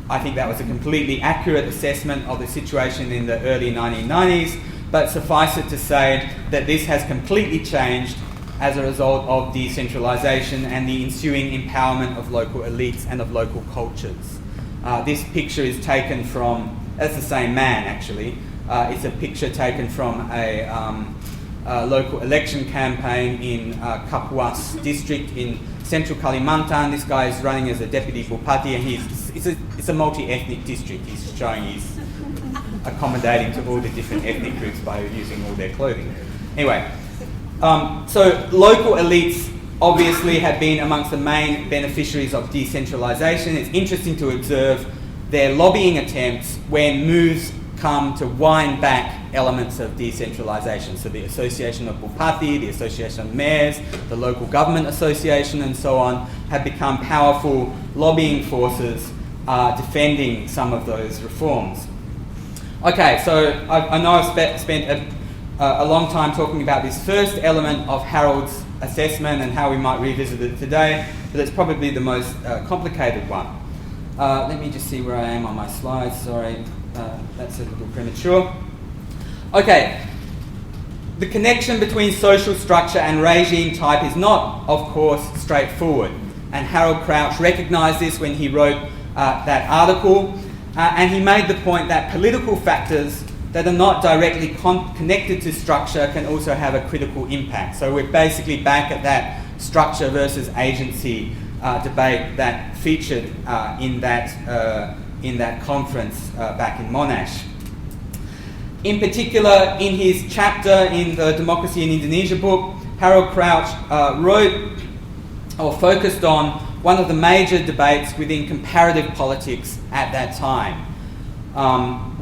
I think that was a completely accurate assessment of the situation in the early 1990s, but suffice it to say that this has completely changed as a result of decentralisation and the ensuing empowerment of local elites and of local cultures. This picture is taken from, that's the same man actually, it's a picture taken from a local election campaign in Kapuas district in central Kalimantan. This guy is running as a deputy bupati and it's a multi-ethnic district. He's showing he's accommodating to all the different ethnic groups by using all their clothing. Anyway, so local elites obviously have been amongst the main beneficiaries of decentralisation. It's interesting to observe their lobbying attempts when moves come to wind back elements of decentralisation. So the Association of Bupati, the Association of Mayors, the Local Government Association and so on have become powerful lobbying forces defending some of those reforms. Okay, so I know I've spent a long time talking about this first element of Harold's assessment and how we might revisit it today, but it's probably the most complicated one. Let me just see where I am on my slides. Sorry, that's a little premature. Okay, the connection between social structure and regime type is not, of course, straightforward, and Harold Crouch recognised this when he wrote that article, and he made the point that political factors that are not directly connected to structure can also have a critical impact. So we're basically back at that structure versus agency debate that featured in that conference back in Monash. In particular, in his chapter in the Democracy in Indonesia book, Harold Crouch wrote or focused on one of the major debates within comparative politics at that time.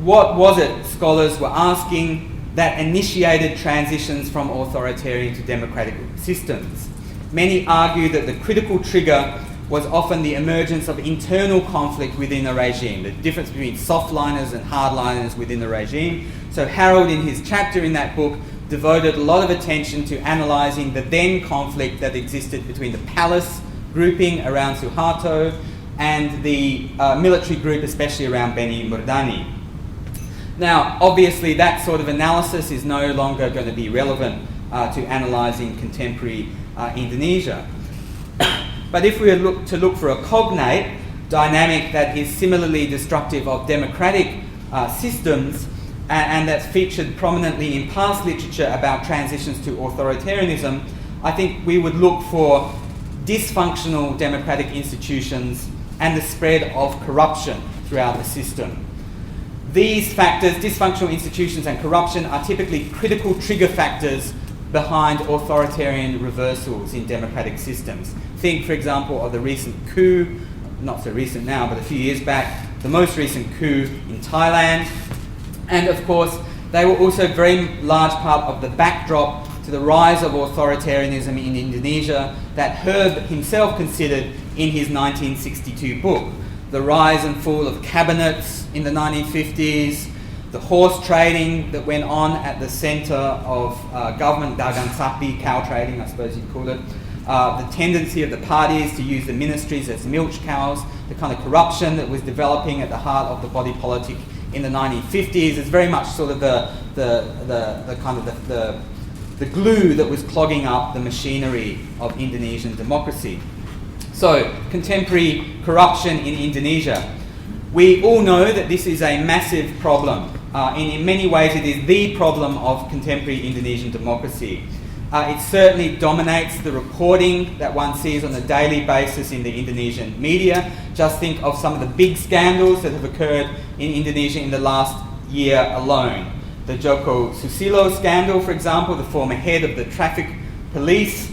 What was it scholars were asking that initiated transitions from authoritarian to democratic systems? Many argue that the critical trigger was often the emergence of internal conflict within a regime, the difference between softliners and hardliners within the regime. So Harold, in his chapter in that book, devoted a lot of attention to analysing the then conflict that existed between the palace grouping around Suharto and the military group, especially around Beni Murdani. Now, obviously, that sort of analysis is no longer going to be relevant to analysing contemporary Indonesia. But if we were to look for a cognate dynamic that is similarly destructive of democratic systems and that's featured prominently in past literature about transitions to authoritarianism, I think we would look for dysfunctional democratic institutions and the spread of corruption throughout the system. These factors, dysfunctional institutions and corruption, are typically critical trigger factors behind authoritarian reversals in democratic systems. Think, for example, of the recent coup, not so recent now, but a few years back, the most recent coup in Thailand. And of course, they were also a very large part of the backdrop to the rise of authoritarianism in Indonesia that Herb himself considered in his 1962 book. The rise and fall of cabinets in the 1950s, the horse trading that went on at the centre of government, dagang sapi, cow trading, I suppose you'd call it, the tendency of the parties to use the ministries as milch cows, the kind of corruption that was developing at the heart of the body politic in the 1950s is very much sort of the glue that was clogging up the machinery of Indonesian democracy. So, contemporary corruption in Indonesia. We all know that this is a massive problem. In many ways, it is the problem of contemporary Indonesian democracy. It certainly dominates the reporting that one sees on a daily basis in the Indonesian media. Just think of some of the big scandals that have occurred in Indonesia in the last year alone. The Joko Susilo scandal, for example, the former head of the traffic police,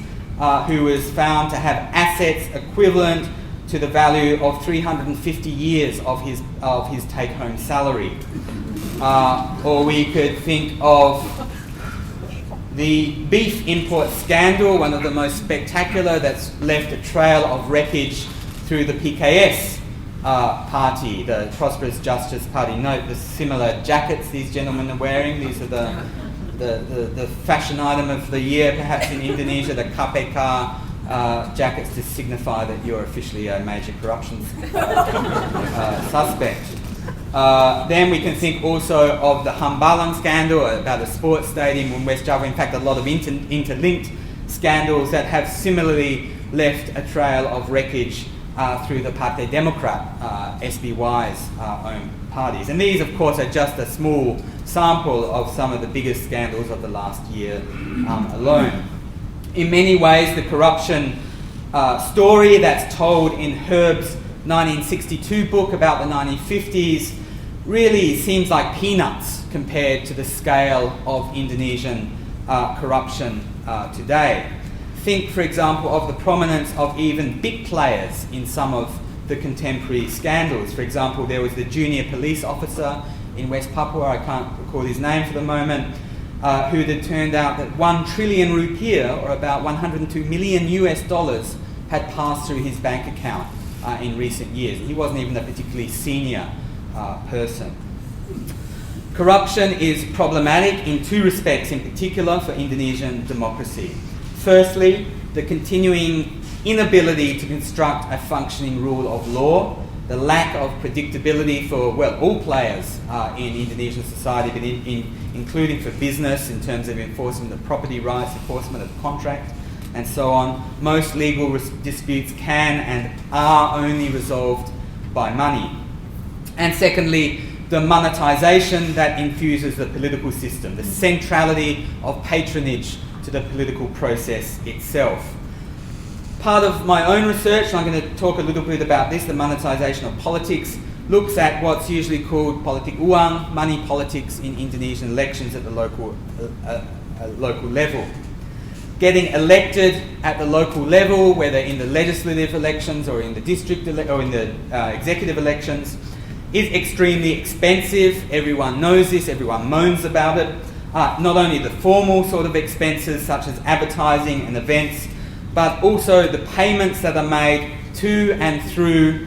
who was found to have assets equivalent to the value of 350 years of his take-home salary. Or we could think of the beef import scandal, one of the most spectacular, that's left a trail of wreckage through the PKS party, the Prosperous Justice Party. Note the similar jackets these gentlemen are wearing. These are the fashion item of the year, perhaps in Indonesia, the KPK jackets to signify that you're officially a major corruption suspect. Then we can think also of the Hambalang scandal about a sports stadium in West Java. In fact, a lot of interlinked scandals that have similarly left a trail of wreckage through the Partai Demokrat, SBY's own parties. And these, of course, are just a small sample of some of the biggest scandals of the last year alone. In many ways, the corruption story that's told in Herb's 1962 book about the 1950s really seems like peanuts compared to the scale of Indonesian corruption today. Think, for example, of the prominence of even big players in some of the contemporary scandals. For example, there was the junior police officer in West Papua, I can't recall his name for the moment, who had turned out that 1 trillion rupiah, or about $102 million US, had passed through his bank account in recent years. He wasn't even a particularly senior person. Corruption is problematic in two respects in particular for Indonesian democracy. Firstly, the continuing inability to construct a functioning rule of law, the lack of predictability for, well, all players in Indonesian society, but including for business in terms of enforcement of property rights, enforcement of contract, and so on. Most legal disputes can and are only resolved by money. And secondly, the monetisation that infuses the political system, the centrality of patronage to the political process itself. Part of my own research, and I'm going to talk a little bit about this, the monetisation of politics, looks at what's usually called politik uang, money politics in Indonesian elections at the local level. Getting elected at the local level, whether in the legislative elections or in the district or in the executive elections, is extremely expensive. Everyone knows this, everyone moans about it. Not only the formal sort of expenses such as advertising and events, but also the payments that are made to and through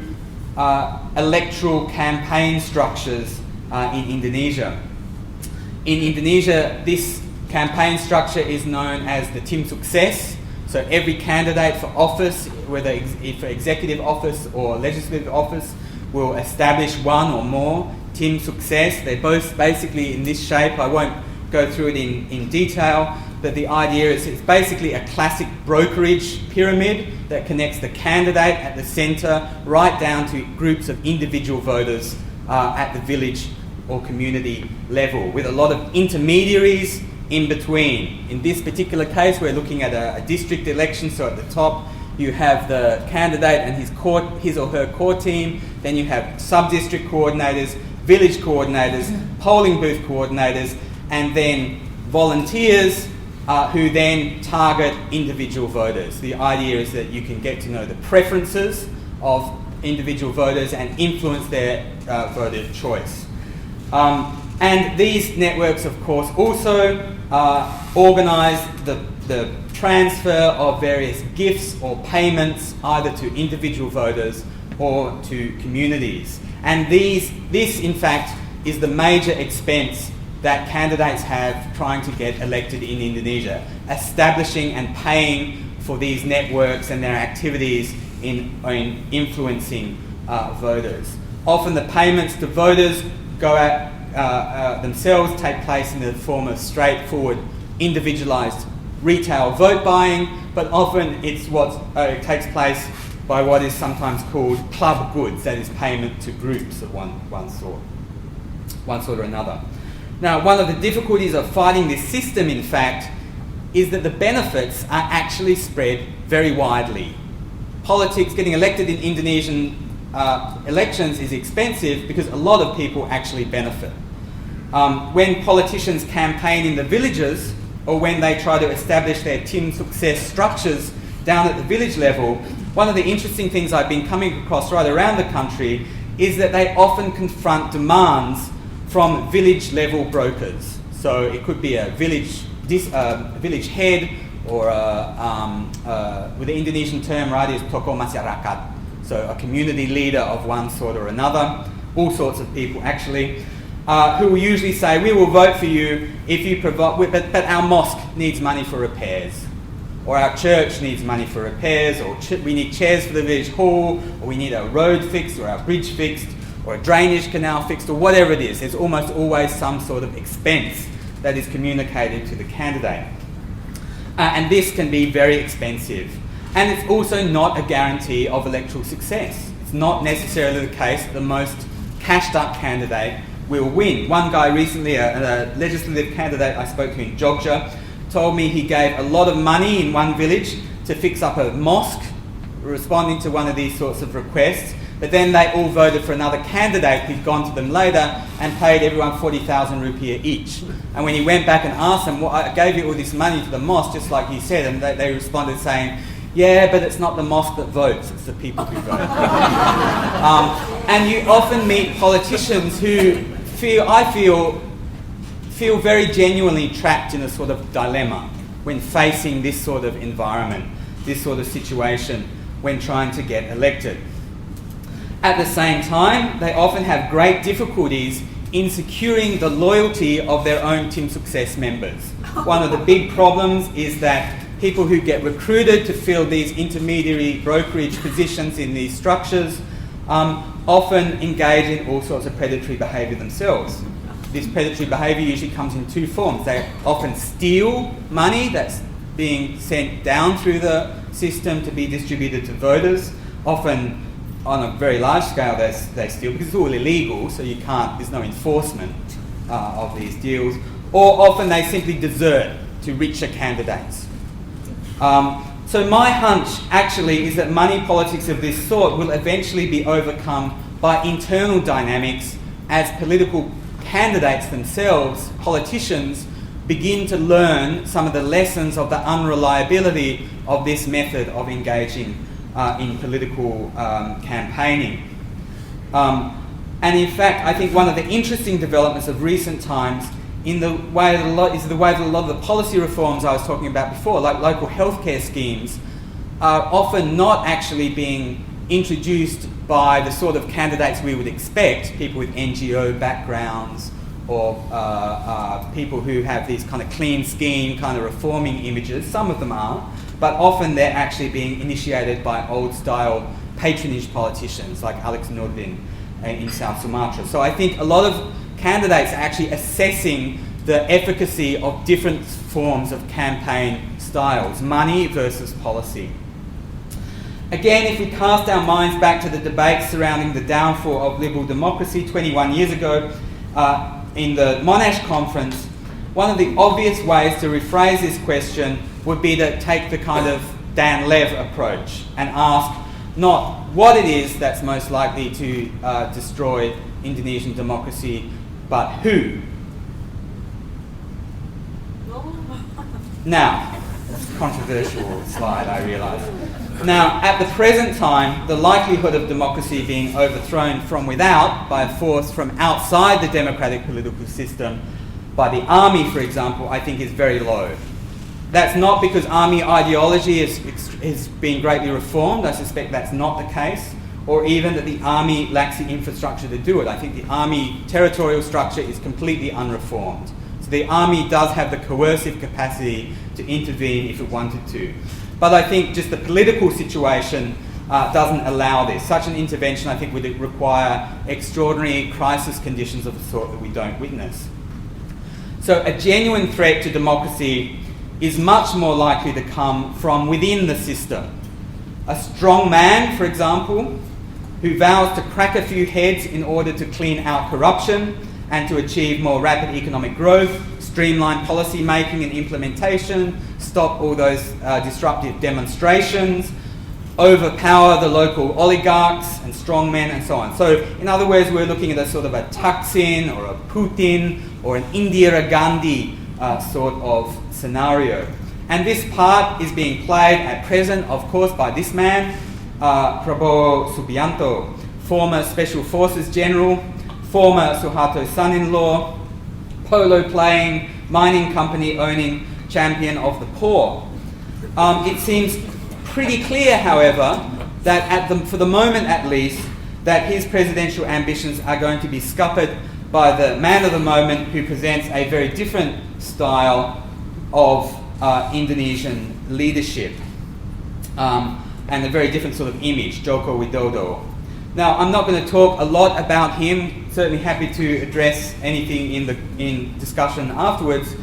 electoral campaign structures in Indonesia. In Indonesia, this campaign structure is known as the Tim Sukses. So every candidate for office, whether for executive office or legislative office, will establish one or more Tim Sukses. They're both basically in this shape. I won't go through it in detail, but the idea is it's basically a classic brokerage pyramid that connects the candidate at the centre right down to groups of individual voters at the village or community level, with a lot of intermediaries in between. In this particular case, we're looking at a district election, so at the top You have the candidate and his or her core team. Then you have sub-district coordinators, village coordinators, polling booth coordinators, and then volunteers who then target individual voters. The idea is that you can get to know the preferences of individual voters and influence their voter choice. And these networks, of course, also organise the transfer of various gifts or payments either to individual voters or to communities. And this, in fact, is the major expense that candidates have trying to get elected in Indonesia, establishing and paying for these networks and their activities in influencing voters. Often the payments to voters themselves take place in the form of straightforward, individualised retail vote buying, but often it takes place by what is sometimes called club goods, that is payment to groups of one sort or another. Now, one of the difficulties of fighting this system, in fact, is that the benefits are actually spread very widely. Politics, getting elected in Indonesian elections is expensive because a lot of people actually benefit. When politicians campaign in the villages, or when they try to establish their Tim Success structures down at the village level, one of the interesting things I've been coming across right around the country is that they often confront demands from village level brokers. So it could be a village head, or with the Indonesian term, right, is tokoh masyarakat, so a community leader of one sort or another, all sorts of people actually, who will usually say, we will vote for you if you provide, but our mosque needs money for repairs, or our church needs money for repairs, or we need chairs for the village hall, or we need a road fixed, or our bridge fixed, or a drainage canal fixed, or whatever it is. There's almost always some sort of expense that is communicated to the candidate. And this can be very expensive. And it's also not a guarantee of electoral success. It's not necessarily the case that the most cashed up candidate will win. One guy recently, a legislative candidate I spoke to in Jogja, told me he gave a lot of money in one village to fix up a mosque, responding to one of these sorts of requests, but then they all voted for another candidate who'd gone to them later and paid everyone 40,000 rupiah each. And when he went back and asked them, well, I gave you all this money to the mosque, just like you said, and they responded saying, yeah, but it's not the mosque that votes, it's the people who vote. And you often meet politicians who feel very genuinely trapped in a sort of dilemma when facing this sort of environment, this sort of situation, when trying to get elected. At the same time, they often have great difficulties in securing the loyalty of their own Tim Success members. One of the big problems is that people who get recruited to fill these intermediary brokerage positions in these structures often engage in all sorts of predatory behaviour themselves. This predatory behaviour usually comes in two forms. They often steal money that's being sent down through the system to be distributed to voters. Often on a very large scale they steal because it's all illegal, so there's no enforcement of these deals. Or often they simply desert to richer candidates. So my hunch actually is that money politics of this sort will eventually be overcome by internal dynamics as political candidates themselves, politicians, begin to learn some of the lessons of the unreliability of this method of engaging in political campaigning. And in fact, I think one of the interesting developments of recent times is the way that a lot of the policy reforms I was talking about before, like local healthcare schemes, are often not actually being introduced by the sort of candidates we would expect, people with NGO backgrounds or people who have these kind of clean scheme, kind of reforming images. Some of them are, but often they're actually being initiated by old-style patronage politicians like Alex Nurdin in South Sumatra. So I think a lot of candidates are actually assessing the efficacy of different forms of campaign styles, money versus policy. Again, if we cast our minds back to the debates surrounding the downfall of liberal democracy 21 years ago in the Monash conference, one of the obvious ways to rephrase this question would be to take the kind of Dan Lev approach and ask not what it is that's most likely to destroy Indonesian democracy, but who. Now, that's a controversial slide, I realise. Now, at the present time, the likelihood of democracy being overthrown from without by a force from outside the democratic political system, by the army, for example, I think is very low. That's not because army ideology has been greatly reformed. I suspect that's not the case. Or even that the army lacks the infrastructure to do it. I think the army territorial structure is completely unreformed. So the army does have the coercive capacity to intervene if it wanted to. But I think just the political situation doesn't allow this. Such an intervention, I think, would require extraordinary crisis conditions of the sort that we don't witness. So a genuine threat to democracy is much more likely to come from within the system. A strong man, for example, who vows to crack a few heads in order to clean out corruption and to achieve more rapid economic growth, streamline policy making and implementation, stop all those disruptive demonstrations, overpower the local oligarchs and strongmen and so on. So in other words, we're looking at a sort of a Thaksin or a Putin or an Indira Gandhi sort of scenario. And this part is being played at present, of course, by this man, Prabowo Subianto, former Special Forces General, former Suharto's son-in-law, polo-playing, mining company owning champion of the poor. It seems pretty clear, however, that for the moment at least, that his presidential ambitions are going to be scuppered by the man of the moment who presents a very different style of Indonesian leadership and a very different sort of image, Joko Widodo. Now, I'm not going to talk a lot about him, certainly happy to address anything in discussion afterwards,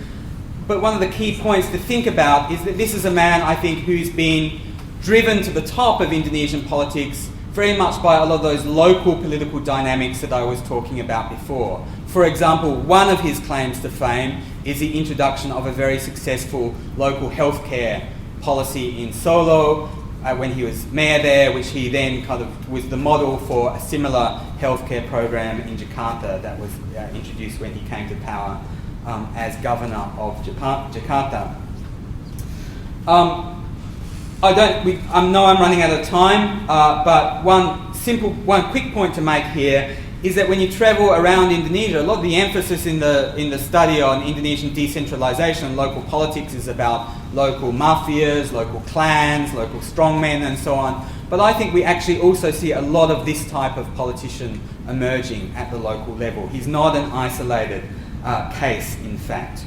but one of the key points to think about is that this is a man, I think, who's been driven to the top of Indonesian politics very much by a lot of those local political dynamics that I was talking about before. For example, one of his claims to fame is the introduction of a very successful local healthcare policy in Solo when he was mayor there, which he then kind of was the model for a similar healthcare program in Jakarta that was introduced when he came to power as governor of Jakarta. I know I'm running out of time, but one quick point to make here is that when you travel around Indonesia, a lot of the emphasis in the study on Indonesian decentralization and local politics is about local mafias, local clans, local strongmen and so on. But I think we actually also see a lot of this type of politician emerging at the local level. He's not an isolated case, in fact.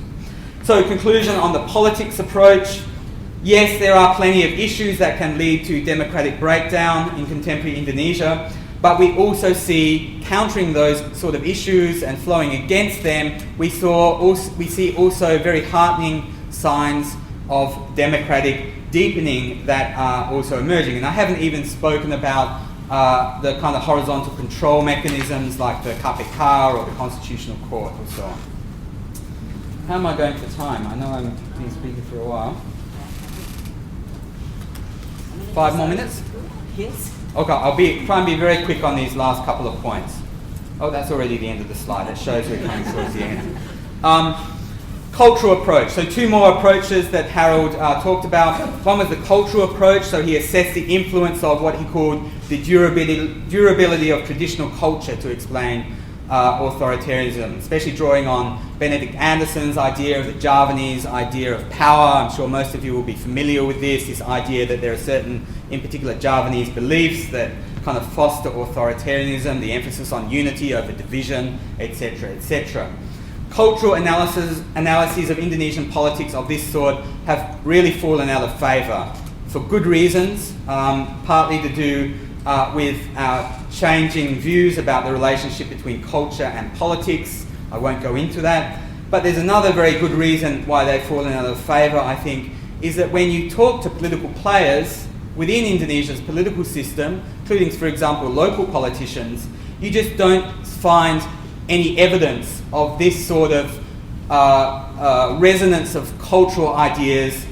So, conclusion on the politics approach. Yes, there are plenty of issues that can lead to democratic breakdown in contemporary Indonesia, but we also see countering those sort of issues and flowing against them, we see also very heartening signs of democratic deepening that are also emerging. And I haven't even spoken about the kind of horizontal control mechanisms like the KPK or the Constitutional Court or so on. How am I going for time? I know I've been speaking for a while. 5 more minutes? Yes. Okay, I'll try and be very quick on these last couple of points. Oh, that's already the end of the slide. It shows we're coming towards the end. Cultural approach. So 2 more approaches that Harold talked about. One was the cultural approach. So he assessed the influence of what he called the durability of traditional culture to explain authoritarianism, especially drawing on Benedict Anderson's idea of the Javanese idea of power. I'm sure most of you will be familiar with this idea that there are certain, in particular, Javanese beliefs that kind of foster authoritarianism, the emphasis on unity over division, etc., etc. Cultural analyses of Indonesian politics of this sort have really fallen out of favour for good reasons, partly to do with our changing views about the relationship between culture and politics. I won't go into that. But there's another very good reason why they've fallen out of favour, I think, is that when you talk to political players within Indonesia's political system, including, for example, local politicians, you just don't find any evidence of this sort of resonance of cultural ideas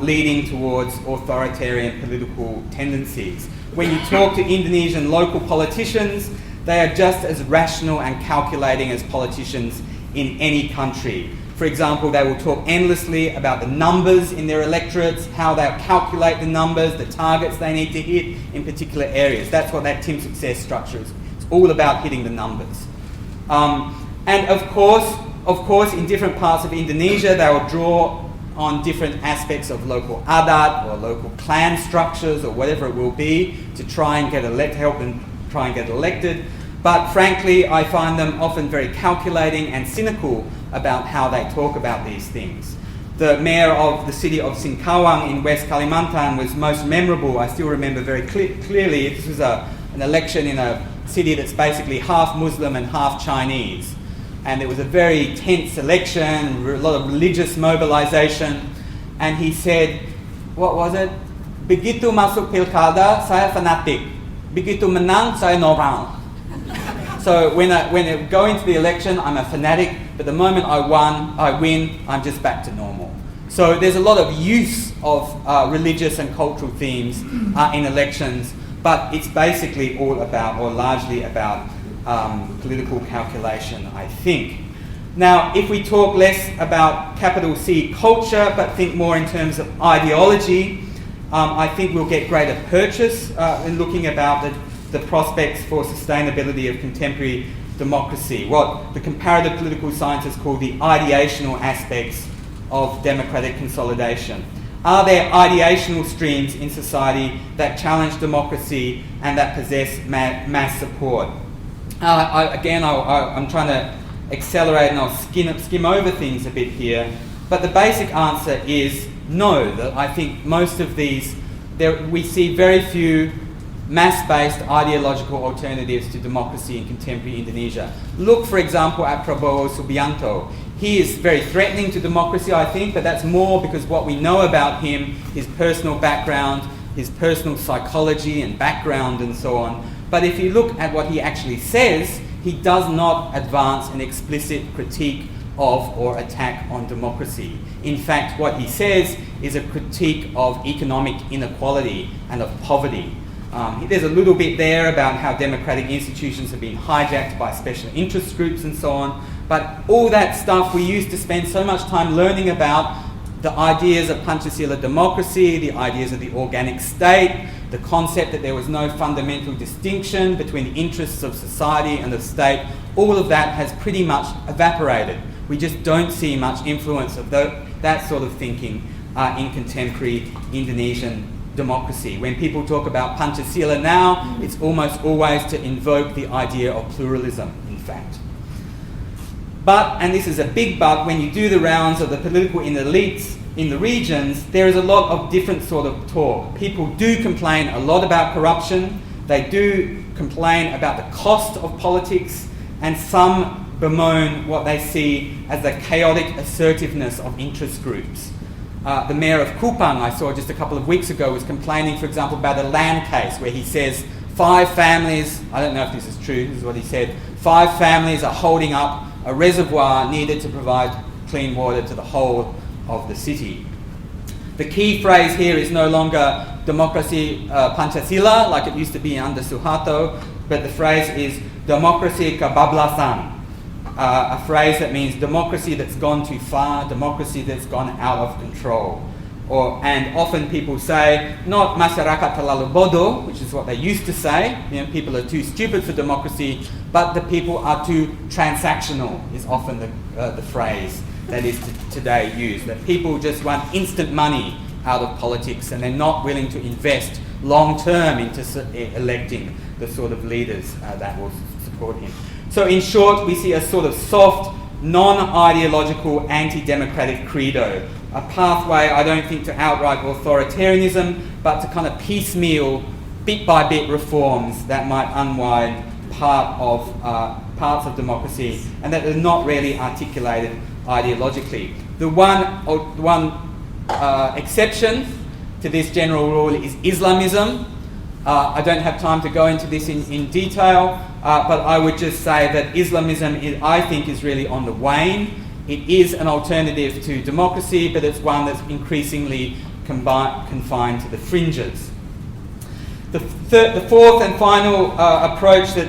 leading towards authoritarian political tendencies. When you talk to Indonesian local politicians, they are just as rational and calculating as politicians in any country. For example, they will talk endlessly about the numbers in their electorates, how they'll calculate the numbers, the targets they need to hit in particular areas. That's what that Team Success structure is. It's all about hitting the numbers. And of course, in different parts of Indonesia, they will draw on different aspects of local adat or local clan structures or whatever it will be to try and help them try and get elected. But frankly, I find them often very calculating and cynical about how they talk about these things. The mayor of the city of Singkawang in West Kalimantan was most memorable. I still remember very clearly. This was an election in a city that's basically half Muslim and half Chinese. And it was a very tense election, a lot of religious mobilization. And he said, what was it? Begitu masuk pilkada, saya fanatik. Begitu menang, saya normal. So when I go into the election, I'm a fanatic, but the moment I win, I'm just back to normal. So there's a lot of use of religious and cultural themes in elections, but it's basically all about, or largely about, political calculation, I think. Now, if we talk less about capital C culture, but think more in terms of ideology, I think we'll get greater purchase in looking about the prospects for sustainability of contemporary democracy, what the comparative political scientists call the ideational aspects of democratic consolidation. Are there ideational streams in society that challenge democracy and that possess mass support? I'm trying to accelerate and I'll skim over things a bit here, but the basic answer is no. That I think most of these, we see very few mass-based ideological alternatives to democracy in contemporary Indonesia. Look, for example, at Prabowo Subianto. He is very threatening to democracy, I think, but that's more because what we know about him, his personal background, his personal psychology and background and so on. But if you look at what he actually says, he does not advance an explicit critique of or attack on democracy. In fact, what he says is a critique of economic inequality and of poverty. There's a little bit there about how democratic institutions have been hijacked by special interest groups and so on, but all that stuff we used to spend so much time learning about, the ideas of Pancasila democracy, the ideas of the organic state, the concept that there was no fundamental distinction between the interests of society and the state, all of that has pretty much evaporated. We just don't see much influence of that sort of thinking in contemporary Indonesian democracy. When people talk about Pancasila now, it's almost always to invoke the idea of pluralism, in fact. But, and this is a big but, when you do the rounds of the political elites in the regions, there is a lot of different sort of talk. People do complain a lot about corruption, they do complain about the cost of politics, and some bemoan what they see as the chaotic assertiveness of interest groups. The mayor of Kupang, I saw just a couple of weeks ago, was complaining, for example, about a land case where he says 5 families, I don't know if this is true, this is what he said, 5 families are holding up a reservoir needed to provide clean water to the whole of the city. The key phrase here is no longer democracy Pancasila, like it used to be under Suharto, but the phrase is democracy kebablasan, a phrase that means democracy that's gone too far, democracy that's gone out of control. And often people say, not masyarakat terlalu bodoh, which is what they used to say, people are too stupid for democracy, but the people are too transactional, is often the phrase that is today used, that people just want instant money out of politics and they're not willing to invest long-term into electing the sort of leaders that will support him. So in short, we see a sort of soft, non-ideological, anti-democratic credo, a pathway, I don't think, to outright authoritarianism, but to kind of piecemeal, bit-by-bit reforms that might unwind parts of democracy and that are not really articulated ideologically. The one exception to this general rule is Islamism. I don't have time to go into this in detail, but I would just say that Islamism, I think, is really on the wane It is an alternative to democracy, but it's one that's increasingly confined to the fringes. The fourth and final approach that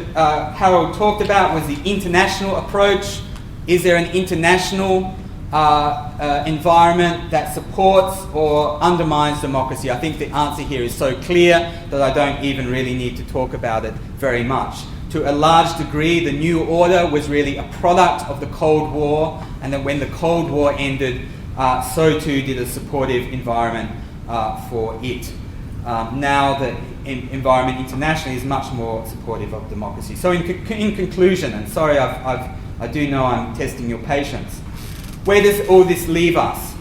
Harold talked about was the international approach. Is there an international environment that supports or undermines democracy? I think the answer here is so clear that I don't even really need to talk about it very much. To a large degree, the New Order was really a product of the Cold War, and that when the Cold War ended, so too did a supportive environment for it. Now the environment internationally is much more supportive of democracy. So in conclusion, and sorry I do know I'm testing your patience, where does all this leave us?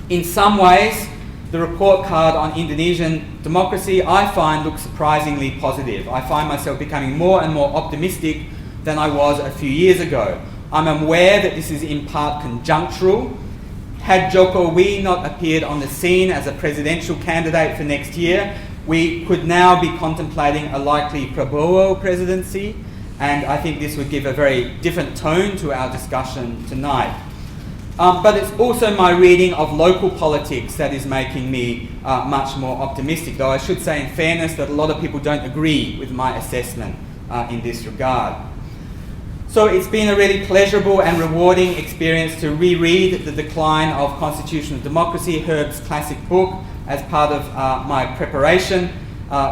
In some ways, the report card on Indonesian democracy, I find, looks surprisingly positive. I find myself becoming more and more optimistic than I was a few years ago. I'm aware that this is in part conjunctural. Had Jokowi not appeared on the scene as a presidential candidate for next year, we could now be contemplating a likely Prabowo presidency, and I think this would give a very different tone to our discussion tonight. But it's also my reading of local politics that is making me much more optimistic, though I should say in fairness that a lot of people don't agree with my assessment in this regard. So it's been a really pleasurable and rewarding experience to reread The Decline of Constitutional Democracy, Herb's classic book, as part of my preparation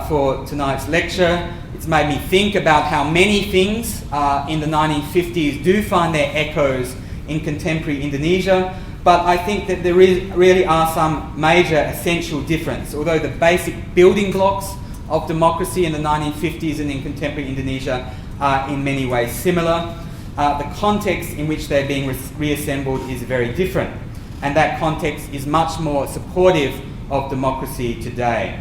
for tonight's lecture. It's made me think about how many things in the 1950s do find their echoes in contemporary Indonesia, but I think that there really are some major essential differences. Although the basic building blocks of democracy in the 1950s and in contemporary Indonesia are in many ways similar, the context in which they're being reassembled is very different, and that context is much more supportive of democracy today.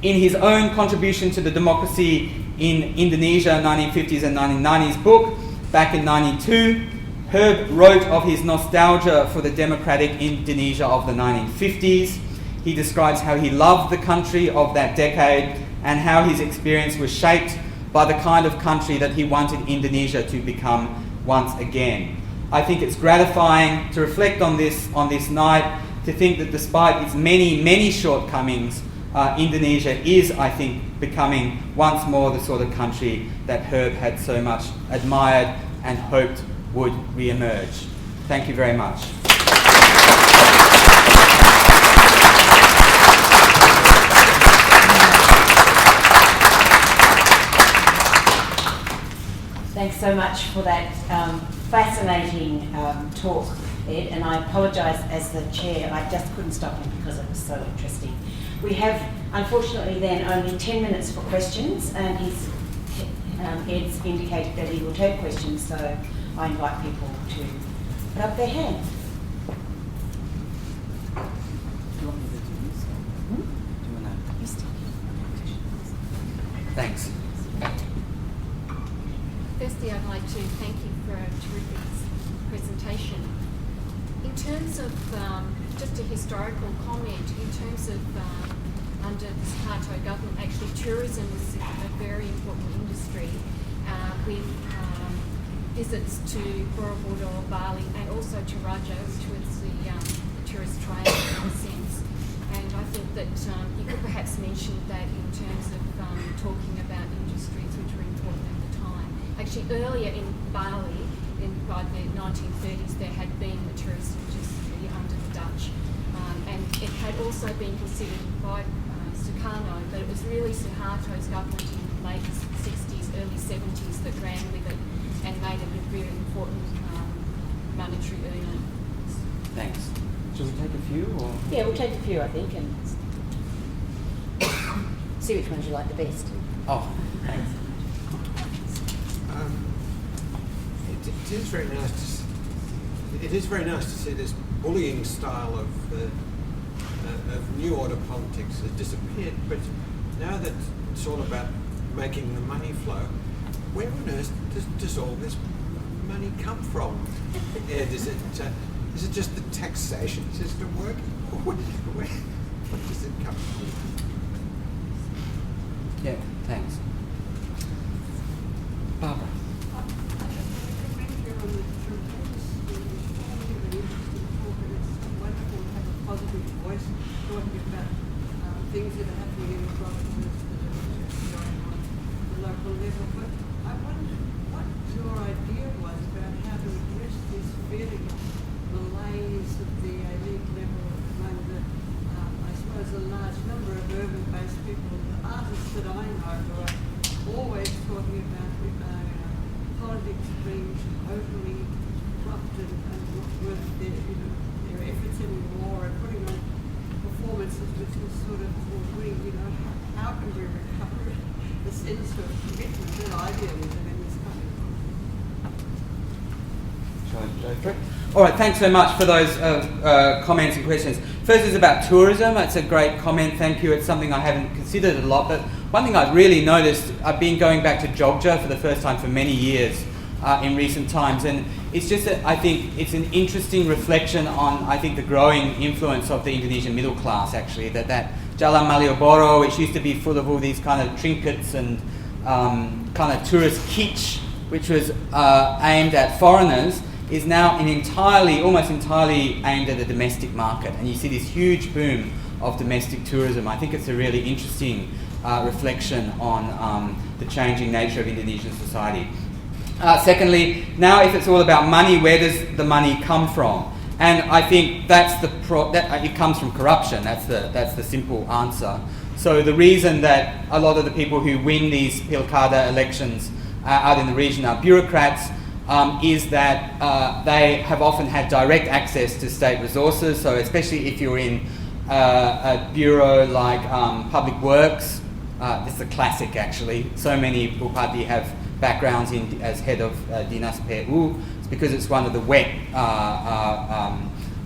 In his own contribution to the democracy in Indonesia 1950s and 1990s book, back in 1992, Herb wrote of his nostalgia for the democratic Indonesia of the 1950s. He describes how he loved the country of that decade and how his experience was shaped by the kind of country that he wanted Indonesia to become once again. I think it's gratifying to reflect on this night, to think that despite its many, many shortcomings, Indonesia is, I think, becoming once more the sort of country that Herb had so much admired and hoped would re-emerge. Thank you very much. Thanks so much for that fascinating talk, Ed, and I apologise as the chair, I just couldn't stop him because it was so interesting. We have, unfortunately, then only 10 minutes for questions, and Ed's indicated that he will take questions, so I invite people to put up their hands. Thanks. Firstly, I'd like to thank you for a terrific presentation. In terms of, just a historical comment, in terms of under the Suharto government, actually tourism was a very important industry with visits to Borobudur, Bali, and also to Raja, which was the tourist trail in a sense. And I think that you could perhaps mention that in terms of talking about industries which were important at the time. Actually, earlier in Bali, by the 1930s, there had been the tourist industry under the Dutch, and it had also been considered by Sukarno, but it was really Suharto's government in the late 60s, early 70s that ran with it and made it a very important monetary earner. Thanks. Shall we take a few? Or? Yeah, we'll take a few, I think, and see which ones you like the best. Oh, thanks. It is very nice to see, it is very nice to see this bullying style of New Order politics has disappeared. But now that it's all about making the money flow, where on earth does all this money come from? Ed, is it just the taxation system working? Where does it come from? Yeah, thanks. Barbara. positive voice, talking about things that are happening in the provinces that are going on at the local level. But I wondered what your idea was about how to address this feeling of malaise at the elite level among the, I suppose, a large number of urban-based people, the artists that I know who are always talking about politics being totally corrupt and not worth their efforts anymore, and putting on performances which is sort of bring, how can we recover the sense of commitment and idealism in this country? Shall I go for it? All right, thanks so much for those comments and questions. First is about tourism. It's a great comment, thank you. It's something I haven't considered a lot, but one thing I've really noticed, I've been going back to Jogja for the first time for many years in recent times, and it's just that I think it's an interesting reflection on, I think, the growing influence of the Indonesian middle class, actually, that Jalan Malioboro, which used to be full of all these kind of trinkets and kind of tourist kitsch, which was aimed at foreigners, is now almost entirely aimed at the domestic market. And you see this huge boom of domestic tourism. I think it's a really interesting reflection on the changing nature of Indonesian society. Secondly, now if it's all about money, where does the money come from? And I think that's it comes from corruption. That's the simple answer. So the reason that a lot of the people who win these Pilkada elections out in the region are bureaucrats is that they have often had direct access to state resources. So especially if you're in a bureau like Public Works, this is a classic actually. So many Bupati have backgrounds as head of Dinas PU. It's because it's one of the wet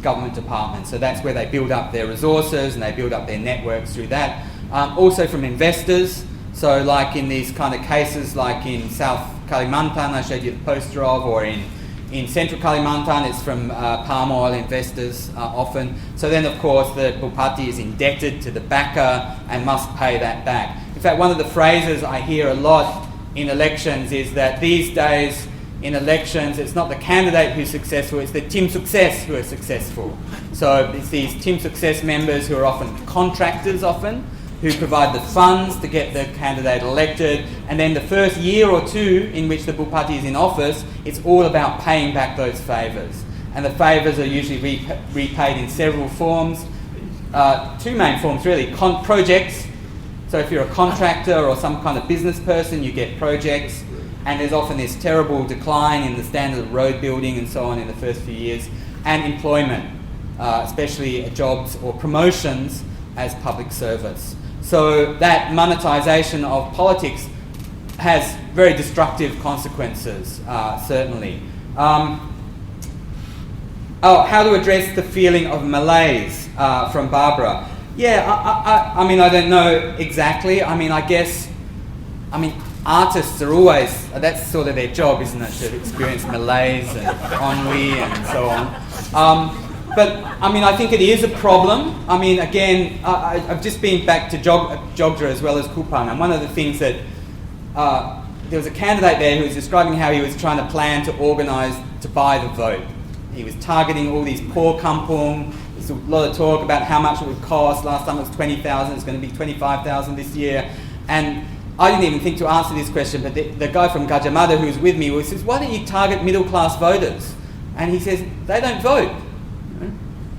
government departments. So that's where they build up their resources and they build up their networks through that. Also from investors. So like in these kind of cases, like in South Kalimantan, I showed you the poster of, or in Central Kalimantan, it's from palm oil investors often. So then, of course, the Bupati is indebted to the backer and must pay that back. In fact, one of the phrases I hear a lot in elections is that these days in elections, it's not the candidate who's successful, it's the Tim Success who are successful. So it's these Tim Success members who are often contractors who provide the funds to get the candidate elected, and then the first year or two in which the Bupati is in office, it's all about paying back those favours. And the favours are usually repaid in several forms. Two main forms really, projects. So if you're a contractor or some kind of business person, you get projects, and there's often this terrible decline in the standard of road building and so on in the first few years, and employment, especially jobs or promotions as public service. So that monetisation of politics has very destructive consequences, certainly. How to address the feeling of malaise from Barbara. Yeah, I mean, I don't know exactly. I mean, artists are always, that's sort of their job, isn't it, to experience malaise and ennui and so on. But, I mean, I think it is a problem. I mean, again, I've just been back to Jogja as well as Kupang, and one of the things that, there was a candidate there who was describing how he was trying to plan to organise to buy the vote. He was targeting all these poor kampung. There's a lot of talk about how much it would cost. Last time it was 20,000, it's going to be 25,000 this year. And I didn't even think to answer this question, but the guy from Gajah Mada who was with me says, why don't you target middle-class voters? And he says, they don't vote.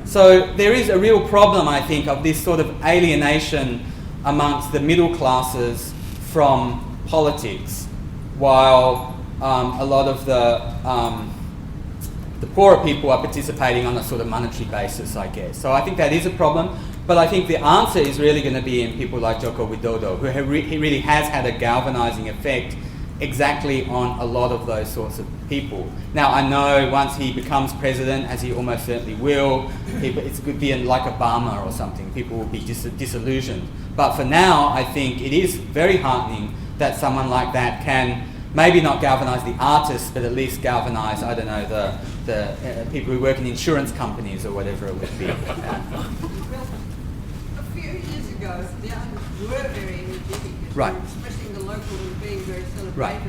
So there is a real problem, I think, of this sort of alienation amongst the middle classes from politics, while a lot of the poorer people are participating on a sort of monetary basis, I guess. So I think that is a problem, but I think the answer is really going to be in people like Joko Widodo, who he really has had a galvanising effect exactly on a lot of those sorts of people. Now, I know once he becomes president, as he almost certainly will, it could be like Obama or something. People will be disillusioned. But for now, I think it is very heartening that someone like that can maybe not galvanise the artists, but at least galvanise, I don't know, the people who work in insurance companies or whatever it would be. Well, a few years ago, the artists were very energetic, Right. expressing the local and being very celebratory. Right.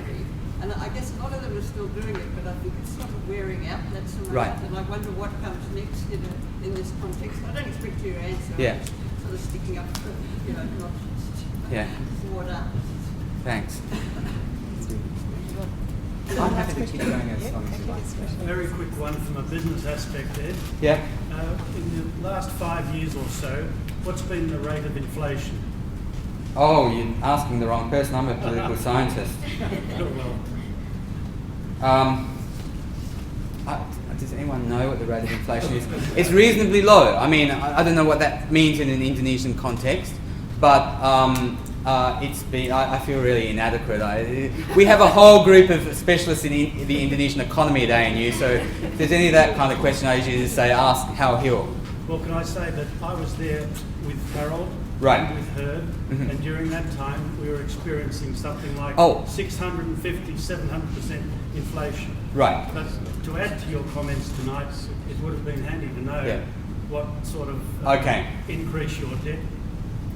And I guess a lot of them are still doing it, but I think it's sort of wearing out. That's some Right. And I wonder what comes next in this context. I don't expect you to answer. Yeah. I'm just sort of sticking up for, not Yeah. forward up. Thanks. I'm happy to keep going as long as you like. A very quick one from a business aspect, Ed. Yeah. In the last 5 years or so, what's been the rate of inflation? Oh, you're asking the wrong person. I'm a political scientist. Well, Does anyone know what the rate of inflation is? It's reasonably low. I mean, I don't know what that means in an Indonesian context, but it's been. I feel really inadequate. We have a whole group of specialists in the Indonesian economy at ANU, so if there's any of that kind of question, I usually just say, ask Hal Hill. well, can I say that I was there with Harold, Right. and with Herb, and during that time we were experiencing something like Oh. 650, 700% inflation. Right. But to add to your comments tonight, it would have been handy to know Yeah. what sort of Okay. increase your debt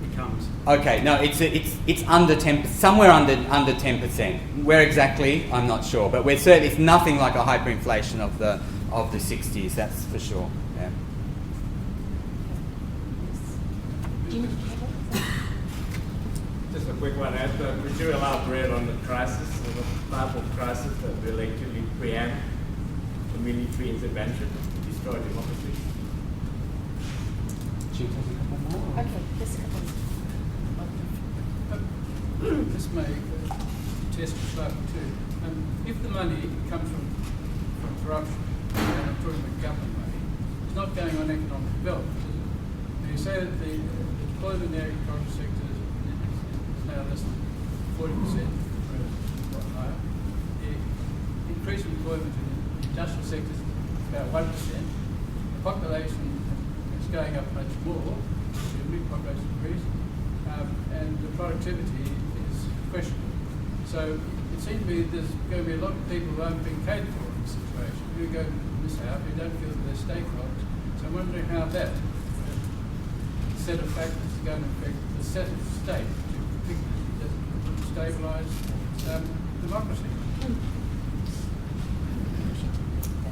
becomes. Okay, no, it's under 10%, somewhere under 10%. Where exactly, I'm not sure, but we're certainly it's nothing like a hyperinflation of the 60s. That's for sure. Yeah. Just a quick one, Ed. Could you elaborate on the crisis, or the type of crisis that will actually preempt the military intervention to destroy democracy? Should we take a couple more? Okay, just a couple. This may test you slightly too. If the money comes from corruption and improvement government money, it's not going on economic development, is it? Now you say that the deployment in the agricultural sector is now less than 40%, whereas it's a lot higher. The increase in employment in the industrial sector is about 1%. The population is going up much more, the population increase, and the productivity is questionable. So it seems to me there's going to be a lot of people who aren't being catered for in this situation, who go to miss out, who don't feel that they're stakeholders. So I'm wondering how that set of factors is going to affect the set of state to stabilise democracy.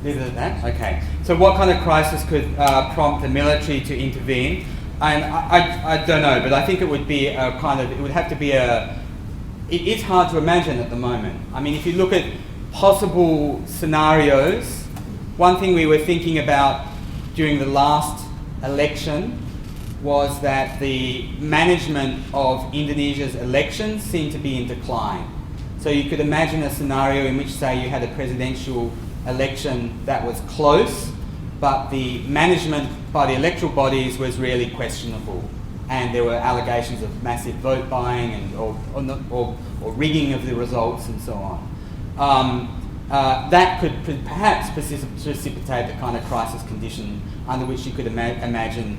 Leave it at that? Okay. So what kind of crisis could prompt the military to intervene? And I don't know, but I think it would be it would have to be it is hard to imagine at the moment. I mean, if you look at possible scenarios, one thing we were thinking about during the last election was that the management of Indonesia's elections seemed to be in decline. So you could imagine a scenario in which, say, you had a presidential election that was close, but the management by the electoral bodies was really questionable, and there were allegations of massive vote buying and or rigging of the results and so on. That could perhaps precipitate the kind of crisis condition under which you could imagine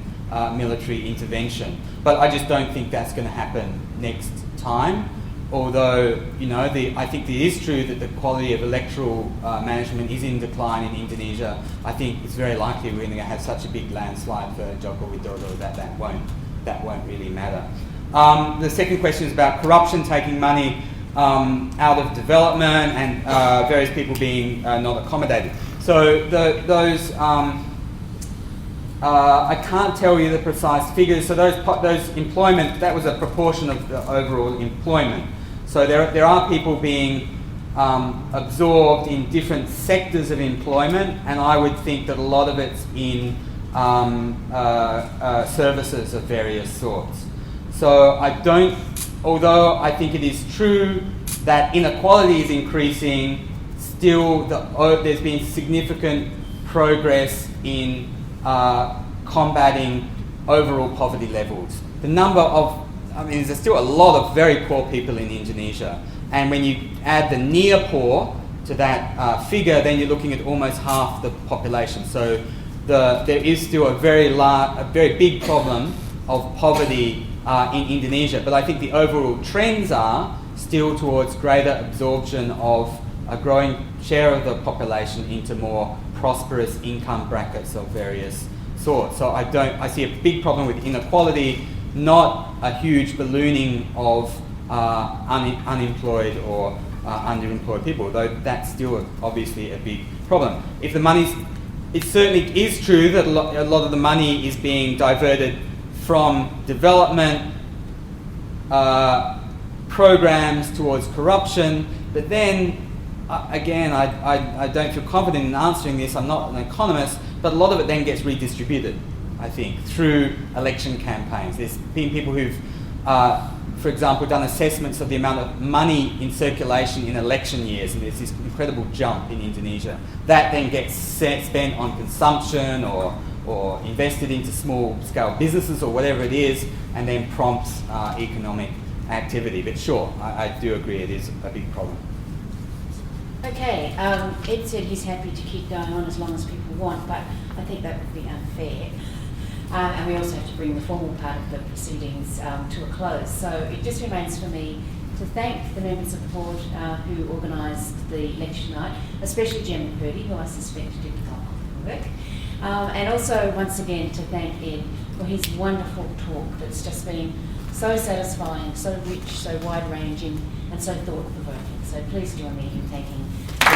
military intervention. But I just don't think that's going to happen next time. Although, I think it is true that the quality of electoral management is in decline in Indonesia. I think it's very likely we're going to have such a big landslide for Joko Widodo that won't really matter. The second question is about corruption, taking money out of development and various people being not accommodated. So those I can't tell you the precise figures. So those employment, that was a proportion of the overall employment. So there are people being absorbed in different sectors of employment, and I would think that a lot of it's in services of various sorts. So although I think it is true that inequality is increasing, still there's been significant progress in combating overall poverty levels. There's still a lot of very poor people in Indonesia, and when you add the near poor to that figure, then you're looking at almost half the population. So there is still a very big problem of poverty in Indonesia. But I think the overall trends are still towards greater absorption of a growing share of the population into more prosperous income brackets of various sorts. So I see a big problem with inequality, not a huge ballooning of unemployed or underemployed people, though that's still obviously a big problem. If the money's, it certainly is true that a lot of the money is being diverted from development programs towards corruption, but then again, I don't feel confident in answering this. I'm not an economist, but a lot of it then gets redistributed, I think, through election campaigns. There's been people who've, for example, done assessments of the amount of money in circulation in election years, and there's this incredible jump in Indonesia. That then gets spent on consumption or invested into small-scale businesses or whatever it is, and then prompts economic activity. But sure, I do agree it is a big problem. Okay, Ed said he's happy to keep going on as long as people want, but I think that would be unfair. And we also have to bring the formal part of the proceedings to a close. So it just remains for me to thank the members of the board who organised the lecture tonight, especially Gemma Purdy, who I suspect did a lot of work. And also, once again, to thank Ed for his wonderful talk that's just been so satisfying, so rich, so wide-ranging, and so thought-provoking. So please join me in thanking. I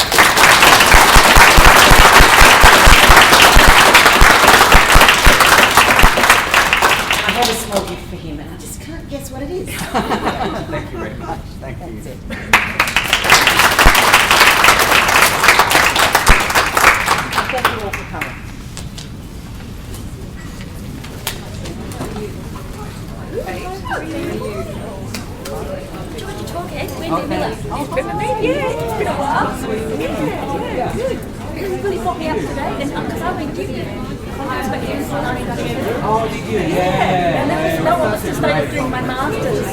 have a small gift for him, and I just can't guess what it is. Thank you very much. Thank you. That's it. Thank you all for coming. Really brought me up to date, because I've been giving contacts back here since 1997. Oh, did you? And that was just started doing my master's.